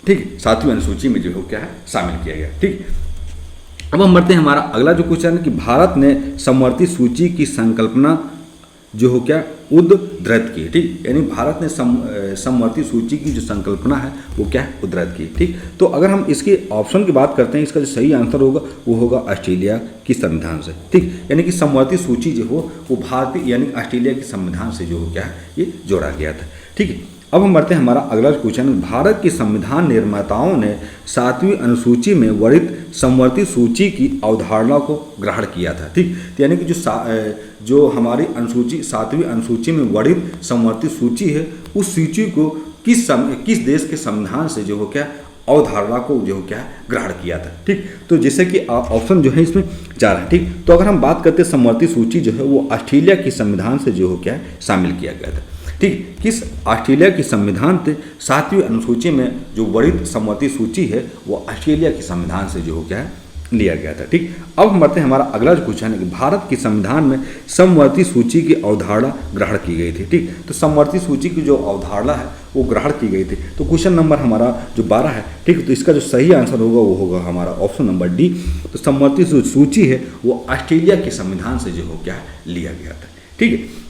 ठीक, 7वीं अनुसूची में जो हो क्या शामिल किया गया। ठीक, अब हम बढ़ते हैं हमारा अगला जो क्वेश्चन है कि भारत ने समवर्ती सूची की संकल्पना जो हो क्या उद्धृत की। ठीक, यानी भारत ने समवर्ती सूची की जो संकल्पना है वो क्या उद्धृत की। ठीक, तो अगर हम इसके ऑप्शन की बात करते हैं, इसका जो सही आंसर होगा वो होगा ऑस्ट्रेलिया की संविधान से। ठीक, यानी कि समवर्ती सूची जो हो वो भारतीय यानी ऑस्ट्रेलिया के संविधान से जो हो क्या ये जोड़ा गया था। ठीक है, अब हम बढ़ते हैं हमारा अगला क्वेश्चन। भारत के संविधान निर्माताओं ने 7वीं अनुसूची में वर्णित समवर्ती सूची की अवधारणा को ग्रहण किया था। ठीक, तो यानी कि जो हमारी अनुसूची 7वीं अनुसूची में वर्णित समवर्ती सूची है उस सूची को किस देश के संविधान से जो हो क्या अवधारणा को जो क्या ग्रहण किया था। ठीक, तो जैसे कि ऑप्शन जो है इसमें 4 है। ठीक, तो अगर हम बात करते हैं समवर्ती सूची जो है वो ऑस्ट्रेलिया के संविधान से जो हो क्या शामिल किया गया था। ठीक, किस ऑस्ट्रेलिया के संविधान से 7वीं अनुसूची में जो वर्णित समवर्ती सूची है वो ऑस्ट्रेलिया के संविधान से जो हो क्या लिया गया था। ठीक, अब हम बढ़ते हैं हमारा अगला क्वेश्चन है कि भारत के संविधान में समवर्ती सूची की अवधारणा ग्रहण की गई थी। ठीक, तो समवर्ती सूची की जो अवधारणा है वो ग्रहण की गई थी। तो क्वेश्चन नंबर हमारा जो 12 है। ठीक, तो इसका जो सही आंसर होगा वो होगा हमारा ऑप्शन नंबर डी। तो समवर्ती सूची है वो ऑस्ट्रेलिया के संविधान से जो हो क्या लिया गया था। ठीक है,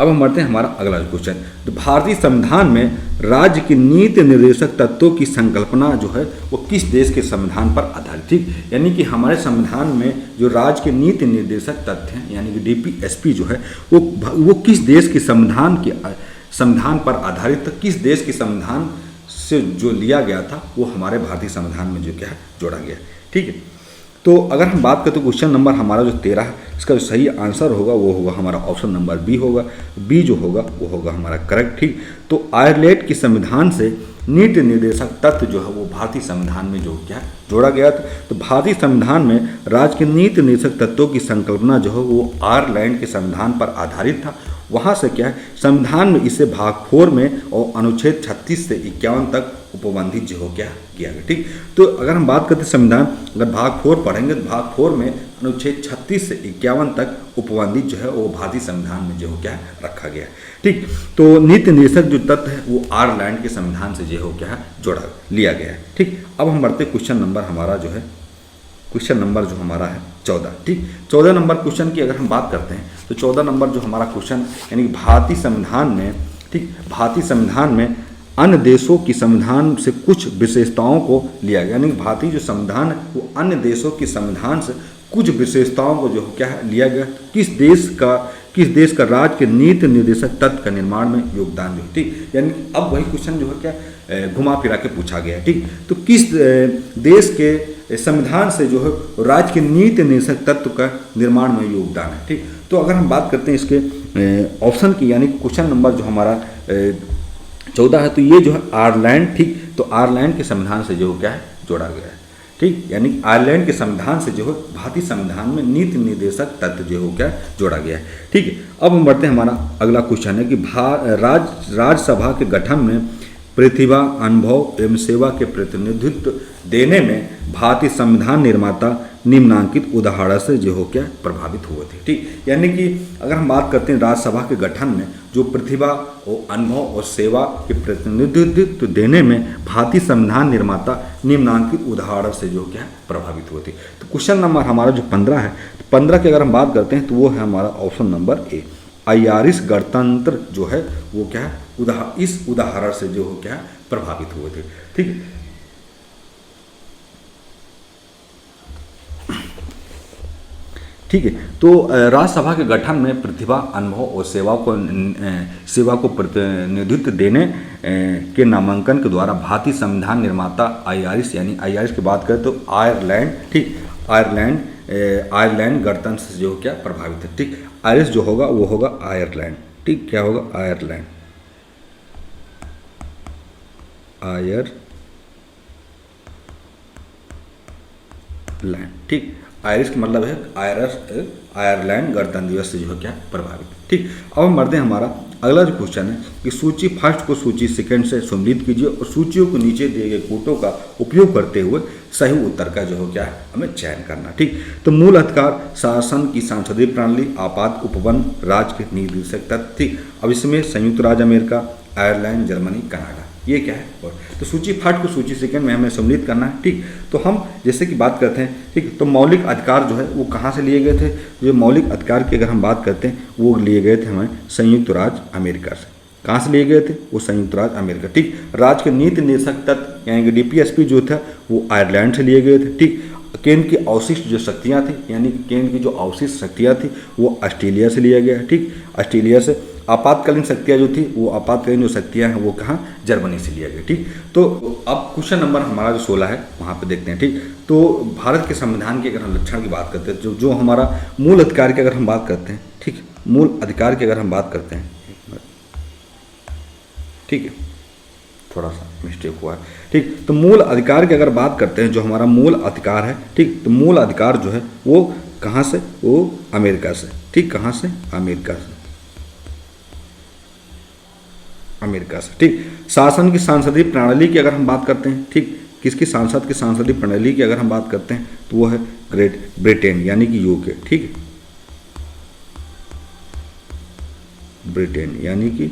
अब हम बढ़ते हैं हमारा अगला क्वेश्चन। तो भारतीय संविधान में राज्य की नीति निर्देशक तत्वों की संकल्पना जो है वो किस देश के संविधान पर आधारित। ठीक, यानी कि हमारे संविधान में जो राज्य के नीति निर्देशक तथ्य हैं यानी कि डीपीएसपी जो है वो किस देश के संविधान पर आधारित था, किस देश के संविधान से जो लिया गया था वो हमारे भारतीय संविधान में जो क्या जोड़ा गया। ठीक है, तो अगर हम बात करें तो क्वेश्चन नंबर हमारा जो 13 है, इसका जो सही आंसर होगा वो होगा हमारा ऑप्शन नंबर बी होगा। बी जो होगा वो होगा हमारा करेक्ट। ठीक, तो आयरलैंड के संविधान से नीति निर्देशक तत्व जो है वो भारतीय संविधान में जो क्या है जोड़ा गया था। तो भारतीय संविधान में राज्य के नीति निर्देशक तत्वों की संकल्पना जो है वो आयरलैंड के संविधान पर आधारित था। वहाँ से क्या है संविधान में इसे भाग 4 में और अनुच्छेद 36 से 51 तक उपबंधित जो हो क्या किया गया। ठीक, तो अगर हम बात करते हैं संविधान, अगर भाग 4 पढ़ेंगे तो भाग 4 में अनुच्छेद 36 से 51 तक उपबंधित जो है वो भारतीय संविधान में जो हो क्या रखा गया है। ठीक, तो नीति निर्देशक जो तत्व है वो आयरलैंड के संविधान से जो हो क्या जोड़ा लिया गया है। ठीक, अब हम बढ़ते क्वेश्चन नंबर हमारा जो है क्वेश्चन नंबर जो हमारा है 14। ठीक, 14 नंबर क्वेश्चन की अगर हम बात करते हैं तो 14 नंबर जो हमारा क्वेश्चन यानी भारतीय संविधान में, ठीक, भारतीय संविधान में अन्य देशों की संविधान से कुछ विशेषताओं को लिया गया। यानी भारतीय जो संविधान है वो अन्य देशों के संविधान से कुछ विशेषताओं को जो क्या है लिया गया। किस देश का राज्य के नीति निर्देशक तत्व का निर्माण में योगदान जो। ठीक, यानी अब वही क्वेश्चन जो है क्या घुमा फिरा के पूछा गया है। ठीक, तो किस देश के संविधान से जो है राज्य के नीति निर्देशक तत्व का निर्माण में योगदान है। ठीक, तो अगर हम बात करते हैं इसके ऑप्शन की, यानी क्वेश्चन नंबर जो हमारा 14 है, तो ये जो है आयरलैंड। ठीक, तो आयरलैंड के संविधान से जो क्या है जोड़ा गया है। ठीक, यानी आयरलैंड के संविधान से जो है भारतीय संविधान में नीति निर्देशक तत्व जो हो क्या जोड़ा गया है। ठीक है, अब हम बढ़ते हैं हमारा अगला क्वेश्चन है कि राज्यसभा के गठन में प्रतिभा, अनुभव एवं सेवा के प्रतिनिधित्व देने में भारतीय संविधान निर्माता निम्नांकित उदाहरण से जो हो क्या प्रभावित हुए थे। ठीक, यानी कि अगर हम बात करते हैं राज्यसभा के गठन में जो प्रतिभा और अनुभव और सेवा के प्रतिनिधित्व देने में भारतीय संविधान निर्माता निम्नांकित उदाहरण से जो क्या प्रभावित हुए थे। तो क्वेश्चन नंबर हमारा जो 15 है, 15 की अगर हम बात करते हैं तो वो है हमारा ऑप्शन नंबर ए। आयारिश गणतंत्र जो है वो क्या है इस उदाहरण से जो हो क्या प्रभावित हुए थे। ठीक है, ठीक है, तो राज्यसभा के गठन में प्रतिभा, अनुभव और सेवा को प्रतिनिधित्व देने के नामांकन के द्वारा भारतीय संविधान निर्माता आयारिश, यानी आयारिश की बात करें तो आयरलैंड, ठीक, आयरलैंड गणतंत्र से जो क्या प्रभावित है। ठीक, आयरिश जो होगा वो होगा आयरलैंड। ठीक, क्या होगा आयरलैंड, ठीक, आयरिश का मतलब है आयरलैंड गणतंत्र दिवस से जो है क्या प्रभावित। ठीक, अब हम बढ़ते हैं हमारा अगला जो क्वेश्चन है कि सूची फर्स्ट को सूची सेकंड से सम्मिलित कीजिए और सूचियों को नीचे दिए गए कोटों का उपयोग करते हुए सही उत्तर का जो हो क्या है हमें चयन करना। ठीक, तो मूल अधिकार, शासन की सांसदीय प्रणाली, आपात उपबंध, राज्य के निर्देशक तत्व। ठीक, अब इसमें संयुक्त राज्य अमेरिका, आयरलैंड, जर्मनी, कनाडा, ये क्या है। और तो सूची फर्स्ट को सूची सेकंड में हमें सम्मिलित करना है। ठीक, तो हम जैसे कि बात करते हैं, ठीक, तो मौलिक अधिकार जो है वो कहाँ से लिए गए थे। जो मौलिक अधिकार की अगर हम बात करते हैं वो लिए गए थे हमें संयुक्त राज्य अमेरिका से। कहाँ से लिए गए थे वो संयुक्त राज्य अमेरिका। ठीक, राज्य के नीति निर्देशक तत्व यानी कि डीपीएसपी जो था वो आयरलैंड से लिए गए थे। ठीक, केंद्र की अवशिष्ट जो शक्तियाँ थी यानी कि केंद्र की जो अवशिष्ट शक्तियाँ थी वो ऑस्ट्रेलिया से लिया गया है। ठीक, ऑस्ट्रेलिया से। आपातकालीन शक्तियाँ जो थी वो आपातकालीन जो शक्तियाँ हैं वो कहाँ जर्मनी से लिया गया। ठीक, तो अब क्वेश्चन नंबर हमारा जो 16 है वहाँ पे देखते हैं। ठीक, तो भारत के संविधान के अगर हम लक्षण की बात करते हैं जो हमारा मूल अधिकार की अगर हम बात करते हैं, ठीक, मूल अधिकार की अगर हम बात करते हैं, ठीक है, थोड़ा सा मिस्टेक हुआ है। ठीक, तो मूल अधिकार की अगर बात करते हैं जो हमारा मूल अधिकार है, ठीक, तो मूल अधिकार जो है वो कहाँ से, वो अमेरिका से। ठीक, कहाँ से, अमेरिका से, अमेरिका से। ठीक, शासन की सांसदीय प्रणाली की अगर हम बात करते हैं, ठीक, किसकी सांसद की सांसदीय प्रणाली की अगर हम बात करते हैं तो वो है ग्रेट ब्रिटेन यानी कि यूके। ठीक है, ब्रिटेन यानी कि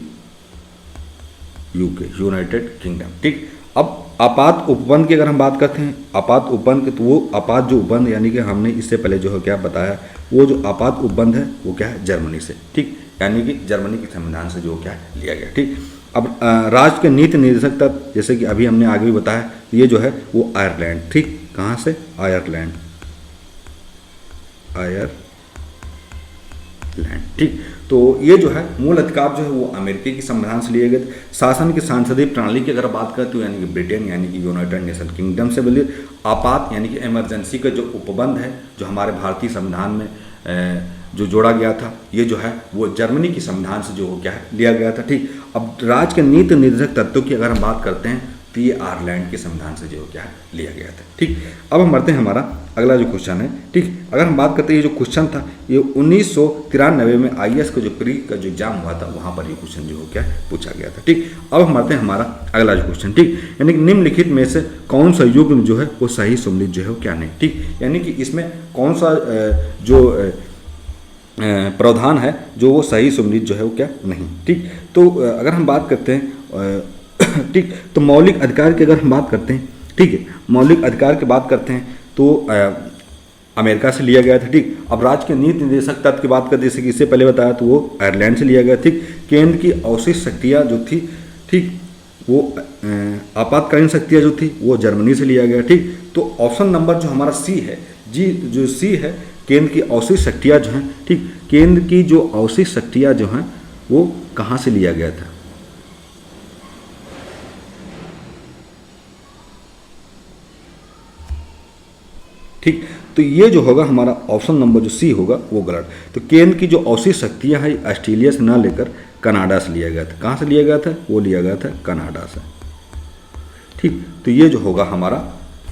यूके, यूनाइटेड किंगडम। ठीक, अब आपात उपबंध की अगर हम बात करते हैं, आपात उपबंध तो वो आपात जो उपबंध यानी कि हमने इससे पहले जो है क्या बताया, वो जो आपात उपबंध है वो क्या है जर्मनी से। ठीक, यानी कि जर्मनी के संविधान से जो क्या लिया गया। ठीक, अब राज्य के नीति निर्देशक तत्व जैसे कि अभी हमने आगे भी बताया ये जो है वो आयरलैंड। ठीक, कहाँ से, आयरलैंड, आयरलैंड। ठीक, तो ये जो है मूल अधिकार जो है वो अमेरिकी के संविधान से लिए गए थे। शासन की सांसदीय प्रणाली की अगर बात करें तो यानी कि ब्रिटेन यानी कि यूनाइटेड नेशन किंगडम से बनी। आपात यानी कि इमरजेंसी का जो उपबंध है जो हमारे भारतीय संविधान में जो जोड़ा गया था, ये जो है वो जर्मनी के संविधान से जो क्या है लिया गया था। ठीक, अब राज्य के नीति निर्देशक तत्वों की अगर हम बात करते हैं तो ये आयरलैंड के संविधान से जो क्या है लिया गया था। ठीक, अब हम बढ़ते हैं हमारा अगला जो क्वेश्चन है। ठीक, अगर हम बात करते हैं ये जो क्वेश्चन था ये 1993 में IAS का जो प्री का जो एग्जाम हुआ था वहाँ पर ये क्वेश्चन जो क्या पूछा गया था। ठीक, अब हम बढ़ते हैं हमारा अगला जो क्वेश्चन। ठीक, यानी कि निम्नलिखित में से कौन सा युग्म जो है वो सही सम्मिलित जो है वो क्या नहीं। ठीक, यानी कि इसमें कौन सा जो प्रावधान है जो वो सही सम्मिलित जो है वो क्या नहीं। ठीक, तो अगर हम बात करते हैं ठीक, तो मौलिक अधिकार की अगर हम बात करते हैं, ठीक है, मौलिक अधिकार की बात करते हैं तो अमेरिका से लिया गया था। ठीक, अब राज्य के नीति निर्देशक तत्व की बात करते जैसे कि इससे पहले बताया तो वो आयरलैंड से लिया गया। ठीक, केंद्र की अवशिष्ट शक्तियाँ जो थी, ठीक, वो आपातकालीन शक्तियाँ जो थी वो जर्मनी से लिया गया। ठीक, तो ऑप्शन नंबर जो हमारा सी है, जी जो सी है, केंद्र की अवशिष्ट शक्तियाँ जो हैं, ठीक, केंद्र की जो अवशिष्ट शक्तियाँ जो हैं वो कहाँ से लिया गया था। ठीक, तो ये जो होगा हमारा ऑप्शन नंबर जो सी होगा वो गलत। तो केंद्र की जो अवशिष्ट शक्तियाँ हैं ऑस्ट्रेलिया से ना लेकर कनाडा से लिया गया था। कहाँ से लिया गया था? वो लिया गया था कनाडा से। ठीक, तो ये जो होगा हमारा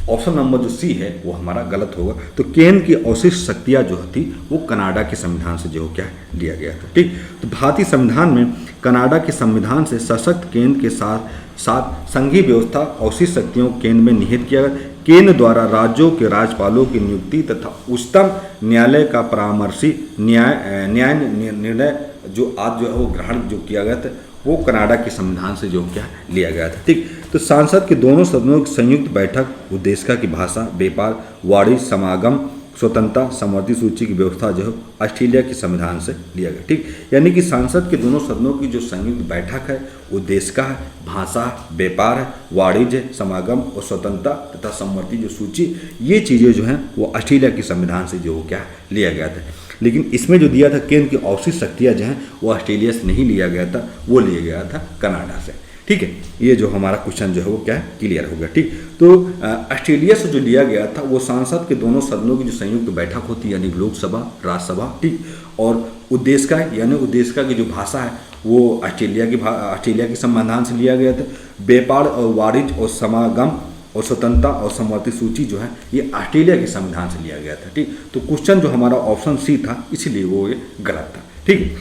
ऑप्शन नंबर जो सी है वो हमारा गलत होगा। तो केंद्र की अवशिष्ट शक्तियाँ जो थी वो कनाडा के संविधान से जो क्या लिया गया था। ठीक, तो भारतीय संविधान में कनाडा के संविधान से सशक्त केंद्र के साथ साथ संघीय व्यवस्था अवशिष्ट शक्तियों को केंद्र में निहित किया गया। केंद्र द्वारा राज्यों के राज्यपालों की नियुक्ति तथा उच्चतम न्यायालय का परामर्शी न्याय निर्णय जो आज जो है वो ग्रहण जो किया गया था वो कनाडा के संविधान से जो क्या लिया गया था। ठीक, तो संसद के दोनों सदनों की संयुक्त बैठक उद्देश्य की भाषा, व्यापार, वाणिज्य, समागम, स्वतंत्रता, समवर्ती सूची की व्यवस्था जो है ऑस्ट्रेलिया के संविधान से लिया गया। ठीक, यानी कि संसद के दोनों सदनों की जो संयुक्त बैठक है उद्देश्य का है, भाषा, व्यापार है, वाणिज्य, समागम और स्वतंत्रता तथा समवर्ती जो सूची, ये चीज़ें जो हैं वो ऑस्ट्रेलिया के संविधान से जो क्या लिया गया था। लेकिन इसमें जो दिया था केंद्र की अवशिष्ट शक्तियाँ जो हैं वो ऑस्ट्रेलिया से नहीं लिया गया था, वो लिया गया था कनाडा से। ठीक है, ये जो हमारा क्वेश्चन जो है वो क्या है क्लियर हो गया। ठीक, तो ऑस्ट्रेलिया से जो लिया गया था वो संसद के दोनों सदनों की जो संयुक्त बैठक होती है यानी लोकसभा, राज्यसभा। ठीक, और उद्देश्य का यानी उद्देश्य का की जो भाषा है वो ऑस्ट्रेलिया के संविधान से लिया गया था। व्यापार और वाणिज्य और समागम और स्वतंत्रता और समवर्ती सूची जो है ये ऑस्ट्रेलिया के संविधान से लिया गया था। ठीक, तो क्वेश्चन जो हमारा ऑप्शन सी था इसलिए वो ये गलत था। ठीक,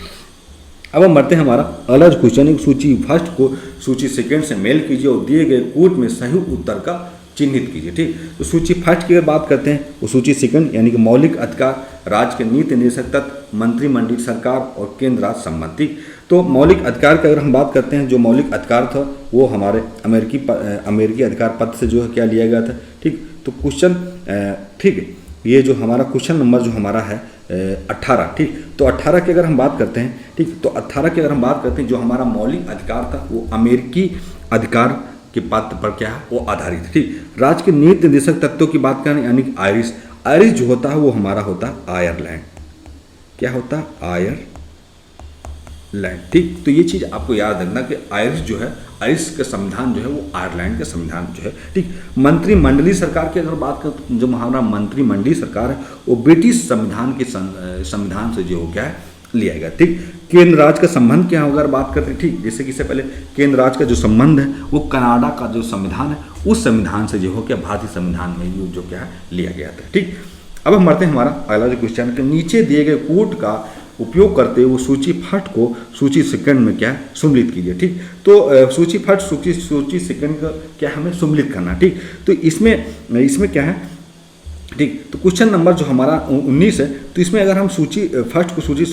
अब हम बढ़ते हैं हमारा अगला क्वेश्चन है, सूची फर्स्ट को सूची सेकंड से मेल कीजिए और दिए गए कूट में सही उत्तर का चिन्हित कीजिए। ठीक, तो सूची फर्स्ट की अगर बात करते हैं वो सूची सेकंड यानी कि मौलिक अधिकार, राज्य के नीति निर्देशक तत्व, मंत्रिमंडलीय सरकार और केंद्र राज्य संबंध। ठीक, तो मौलिक अधिकार की अगर हम बात करते हैं जो मौलिक अधिकार था वो हमारे अमेरिकी अधिकार पत्र से जो है क्या लिया गया था। ठीक, तो क्वेश्चन ठीक है, ये जो हमारा क्वेश्चन नंबर जो हमारा है 18। ठीक, तो 18 की अगर हम बात करते हैं, ठीक, तो 18 की अगर हम बात करते हैं जो हमारा मौलिक अधिकार था वो अमेरिकी अधिकार के पत्र पर क्या है वो आधारित है। ठीक, राज्य के नीति निर्देशक तत्वों की बात करें यानी कि आयरिश जो होता है वो हमारा होता है आयरलैंड। क्या होता है? आयरलैंड। ठीक, तो ये चीज़ आपको याद रखना कि आयरिश जो है, आयरिश का संविधान जो है वो आयरलैंड का संविधान जो है। ठीक, मंत्रिमंडलीय सरकार की अगर बात करें जो हमारा मंत्रिमंडलीय सरकार है वो ब्रिटिश संविधान के संविधान से जो हो गया है लिया गया। ठीक, केंद्र राज्य का संबंध क्या होगा अगर बात करते हैं, ठीक, जैसे कि इससे पहले केंद्र राज्य का जो संबंध है वो कनाडा का जो संविधान है उस संविधान से जो हो क्या भारतीय संविधान में जो क्या है लिया गया था। ठीक, अब हम बढ़ते हैं हमारा अगला जो क्वेश्चन के नीचे दिए गए कूट का उपयोग करते हुए सूची फर्स्ट को सूची सेकंड में क्या है सम्मिलित कीजिए। ठीक, तो सूची फर्स्ट सूची सेकंड का क्या हमें सम्मिलित करना। ठीक, तो इसमें क्या है, ठीक, तो क्वेश्चन नंबर जो हमारा 19 है तो इसमें अगर हम सूची फर्स्ट को सूची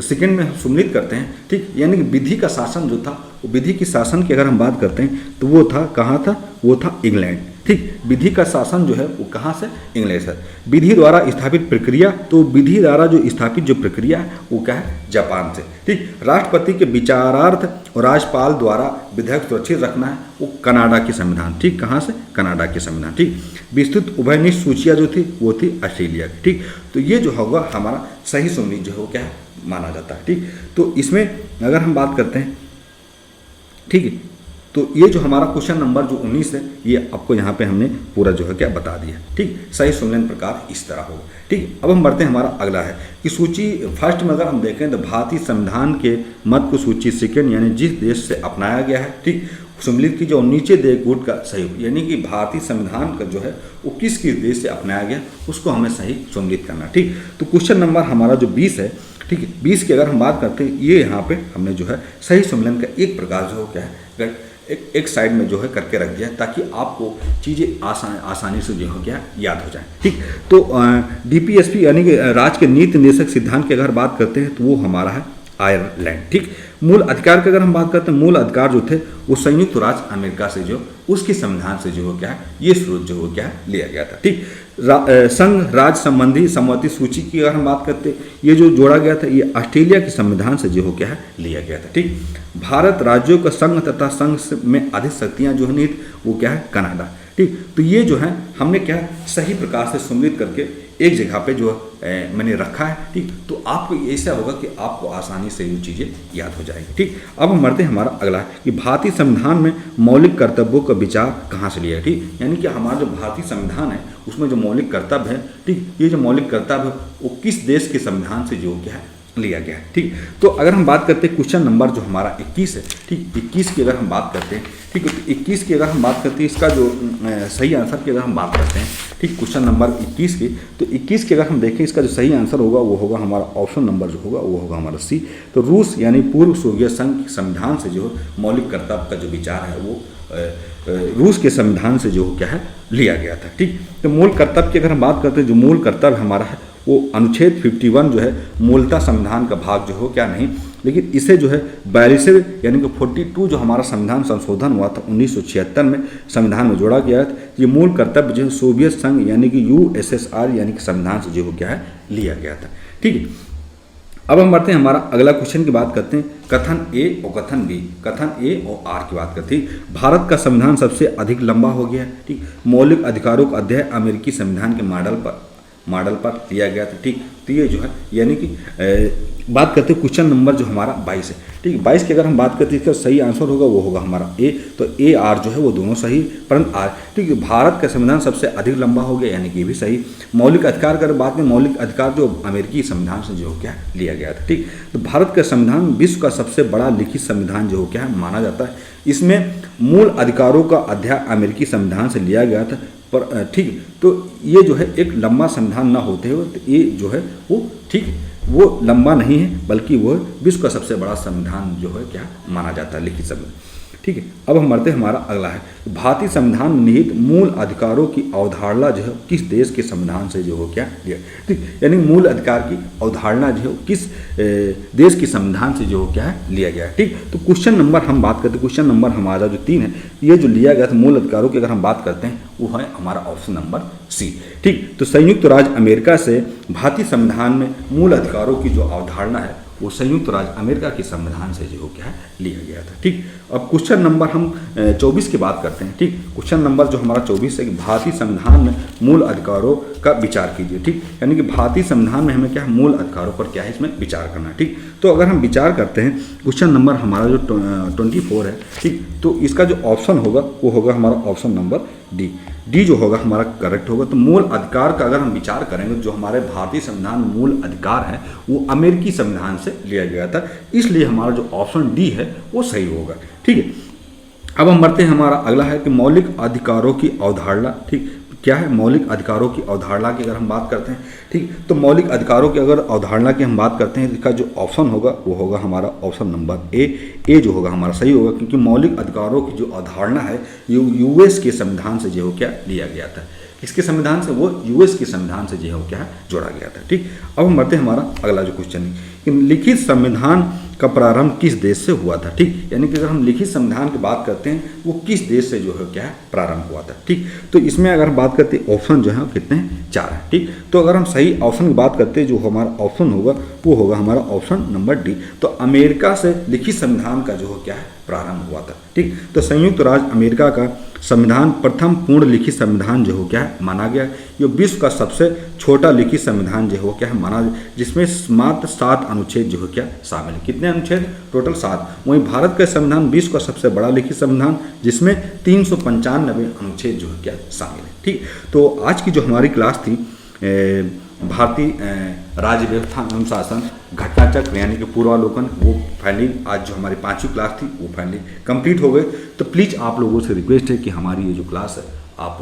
सेकंड में सम्मिलित करते हैं, ठीक, यानी कि विधि का शासन जो था वो विधि की शासन की अगर हम बात करते हैं तो वो था कहाँ था? वो था इंग्लैंड। ठीक, विधि का शासन जो है वो कहाँ से? इंग्लैंड से। विधि द्वारा स्थापित प्रक्रिया, तो विधि द्वारा जो स्थापित जो प्रक्रिया है वो क्या है? जापान से। ठीक, राष्ट्रपति के विचारार्थ और राज्यपाल द्वारा विधेयक सुरक्षित रखना है वो कनाडा के संविधान। ठीक, कहाँ से? कनाडा के संविधान। ठीक, विस्तृत उभयनिष्ठ सूचियाँ जो थी वो थी ऑस्ट्रेलिया की। ठीक, तो ये जो होगा हमारा सही सम्मिलित जो है वो क्या है माना जाता है। ठीक, तो इसमें अगर हम बात करते हैं, ठीक है, तो ये जो हमारा क्वेश्चन नंबर जो 19 है, ये आपको यहाँ पे हमने पूरा जो है क्या बता दिया। ठीक, सही सम्मेलन प्रकार इस तरह होगा। ठीक, अब हम बढ़ते हैं, हमारा अगला है कि सूची फर्स्ट में अगर हम देखें तो भारतीय संविधान के मत को सूची सेकेंड यानी जिस देश से अपनाया गया है, ठीक, सम्मिलित की जो नीचे दे गुट का सही, यानी कि भारतीय संविधान का जो है वो किस किस देश से अपनाया गया उसको हमें सही सम्मिलित करना। ठीक, तो क्वेश्चन नंबर हमारा जो 20 है, ठीक है, 20 की अगर हम बात करते हैं, ये यहाँ पे हमने जो है सही सम्मेलन का एक प्रकार जो क्या है एक साइड में जो है करके रख दिया ताकि आपको चीज़ें आसानी से जो है क्या याद हो जाए। ठीक, तो डीपीएसपी यानी कि राज्य के नीति निर्देशक सिद्धांत की अगर बात करते हैं तो वो हमारा है आयरलैंड। ठीक, मूल अधिकार की अगर हम बात करते हैं, मूल अधिकार जो थे वो संयुक्त राज्य अमेरिका से जो उसके संविधान से जो क्या है ये स्रोत जो क्या लिया गया था। ठीक, संघ राज्य संबंधी सम्मति सूची की अगर हम बात करते हैं, ये जो जोड़ा गया था ये ऑस्ट्रेलिया के संविधान से जो क्या है लिया गया था। ठीक, भारत राज्यों का संघ तथा संघ में अधिक शक्तियाँ जो है वो क्या है कनाडा। ठीक, तो ये जो है हमने क्या सही प्रकार से सम्मिलित करके एक जगह पे जो मैंने रखा है। ठीक, तो आपको ऐसा होगा कि आपको आसानी से ये चीज़ें याद हो जाएंगी। ठीक, अब हम बढ़ते हैं, हमारा अगला है कि भारतीय संविधान में मौलिक कर्तव्यों का विचार कहाँ से लिया है। ठीक, यानी कि हमारा जो भारतीय संविधान है उसमें जो मौलिक कर्तव्य है, ठीक, ये जो मौलिक कर्तव्य है वो किस देश के संविधान से जो क्या है लिया गया है। ठीक, तो अगर हम बात करते हैं क्वेश्चन नंबर जो हमारा 21 है, ठीक, 21 की अगर हम बात करते हैं, ठीक, तो 21 की अगर हम बात करते हैं, इसका जो सही आंसर की अगर हम बात करते हैं, ठीक, क्वेश्चन नंबर 21 की, तो 21 की अगर हम देखें इसका जो सही आंसर होगा वो होगा हमारा ऑप्शन नंबर जो होगा वो होगा हमारा सी। तो रूस यानी पूर्व सोवियत संघ के संविधान से जो मौलिक कर्तव्य का जो विचार है वो रूस के संविधान से जो क्या है लिया गया था। ठीक, तो मूल कर्तव्य की अगर हम बात करते हैं, जो मूल कर्तव्य हमारा है वो अनुच्छेद 51 जो है मूलतः संविधान का भाग जो हो क्या नहीं, लेकिन इसे जो है 42वें यानी कि 42 जो हमारा संविधान संशोधन हुआ था 1976 में संविधान में जोड़ा गया था। ये मूल कर्तव्य जो है सोवियत संघ यानी कि यूएसएसआर यानी कि संविधान से जो क्या है लिया गया था। ठीक है, अब हम बढ़ते हैं, हमारा अगला क्वेश्चन की बात करते हैं, कथन ए और कथन बी, कथन ए और आर की बात करते हैं। भारत का संविधान सबसे अधिक लंबा हो गया है। ठीक, मौलिक अधिकारों का अध्याय अमेरिकी संविधान के मॉडल पर लिया गया था। ठीक, तो ये जो है यानी कि बात करते हैं क्वेश्चन नंबर जो हमारा 22 है। ठीक, 22 की अगर हम बात करते हैं इसका सही आंसर होगा वो होगा हमारा ए। तो ए आर जो है वो दोनों सही, परंतु आर, ठीक है, भारत का संविधान सबसे अधिक लंबा हो गया यानी कि ये भी सही। मौलिक अधिकार की बात में मौलिक अधिकार जो अमेरिकी संविधान से जो क्या लिया गया था। ठीक, तो भारत का संविधान विश्व का सबसे बड़ा लिखित संविधान जो क्या माना जाता है। इसमें मूल अधिकारों का अध्याय अमेरिकी संविधान से लिया गया था। पर ठीक, तो ये जो है एक लंबा संविधान ना होते हुए तो ये जो है वो ठीक वो लंबा नहीं है बल्कि वो विश्व का सबसे बड़ा संविधान जो है क्या माना जाता है लिखित संविधान। ठीक है, अब हम बढ़ते हैं, हमारा अगला है भारतीय संविधान में निहित मूल अधिकारों की अवधारणा जो है किस देश के संविधान से जो हो क्या लिया। ठीक, यानी मूल अधिकार की अवधारणा जो है किस देश के संविधान से जो हो क्या है लिया गया है। ठीक, तो क्वेश्चन नंबर हम बात करते हैं, क्वेश्चन नंबर हमारा जो 3 है, ये जो लिया गया था मूल अधिकारों की अगर हम बात करते हैं वो है हमारा ऑप्शन नंबर सी। ठीक, तो संयुक्त राज्य अमेरिका से भारतीय संविधान में मूल अधिकारों की जो अवधारणा है वो संयुक्त राज्य अमेरिका के संविधान से जो क्या है लिया गया था। ठीक, अब क्वेश्चन नंबर हम 24 की बात करते हैं। ठीक, क्वेश्चन नंबर जो हमारा 24 है कि भारतीय संविधान में मूल अधिकारों का विचार कीजिए। ठीक, यानी कि भारतीय संविधान में हमें क्या मूल अधिकारों पर क्या है इसमें विचार करना है। ठीक, तो अगर हम विचार करते हैं क्वेश्चन नंबर हमारा जो 24 है, ठीक, तो इसका जो ऑप्शन होगा वो होगा हमारा ऑप्शन नंबर डी जो होगा हमारा करेक्ट होगा। तो मूल अधिकार का अगर हम विचार करेंगे जो हमारे भारतीय संविधान में मूल अधिकार है वो अमेरिकी संविधान से लिया गया था, इसलिए हमारा जो ऑप्शन डी है वो सही होगा। ठीक है, अब हम बढ़ते हैं, हमारा अगला है कि मौलिक अधिकारों की अवधारणा। ठीक, क्या है मौलिक अधिकारों की अवधारणा की अगर हम बात करते हैं। ठीक, तो मौलिक अधिकारों की अगर अवधारणा की हम बात करते हैं इसका जो ऑप्शन होगा वो होगा हमारा ऑप्शन नंबर ए जो होगा हमारा सही होगा, क्योंकि मौलिक अधिकारों की जो अवधारणा है यूएस के संविधान से जो क्या लिया गया था। इसके संविधान से वो यूएस के संविधान से जो क्या जोड़ा गया था। ठीक, अब हम बढ़ते हैं, हमारा अगला जो क्वेश्चन है कि लिखित संविधान का प्रारंभ किस देश से हुआ था। ठीक, यानी कि अगर हम लिखित संविधान की बात करते हैं वो किस देश से जो है क्या है प्रारंभ हुआ था। ठीक, तो इसमें अगर हम बात करते हैं ऑप्शन जो है कितने 4 है। ठीक, तो अगर हम सही ऑप्शन की बात करते हैं जो हमारा ऑप्शन होगा वो होगा हमारा ऑप्शन नंबर डी। तो अमेरिका से लिखित संविधान का जो है क्या है प्रारंभ हुआ था। ठीक, तो संयुक्त राज्य अमेरिका का संविधान प्रथम पूर्ण लिखित संविधान जो हो क्या है माना गया है। ये विश्व का सबसे छोटा लिखित संविधान जो हो क्या है माना, जिसमें मात्र 7 अनुच्छेद जो हो क्या शामिल है। कितने अनुच्छेद? टोटल 7। वहीं भारत का संविधान विश्व का सबसे बड़ा लिखित संविधान, जिसमें 395 अनुच्छेद जो है क्या शामिल है। ठीक, तो आज की जो हमारी क्लास थी भारतीय राज्य व्यवस्था अनुशासन घटना चक्र यानी कि पूर्वालोकन, वो फाइनली आज जो हमारी 5वीं क्लास थी वो फाइनली कंप्लीट हो गई। तो प्लीज़ आप लोगों से रिक्वेस्ट है कि हमारी ये जो क्लास है आप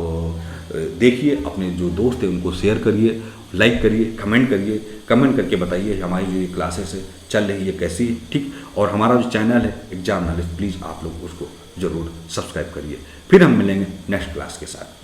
देखिए, अपने जो दोस्त हैं उनको शेयर करिए, लाइक करिए, कमेंट करिए, कमेंट करके बताइए हमारी जो ये क्लासेस है चल रही है कैसी है। ठीक, और हमारा जो चैनल है एग्जाम नॉलेज, प्लीज़ आप लोग उसको ज़रूर सब्सक्राइब करिए। फिर हम मिलेंगे नेक्स्ट क्लास के साथ।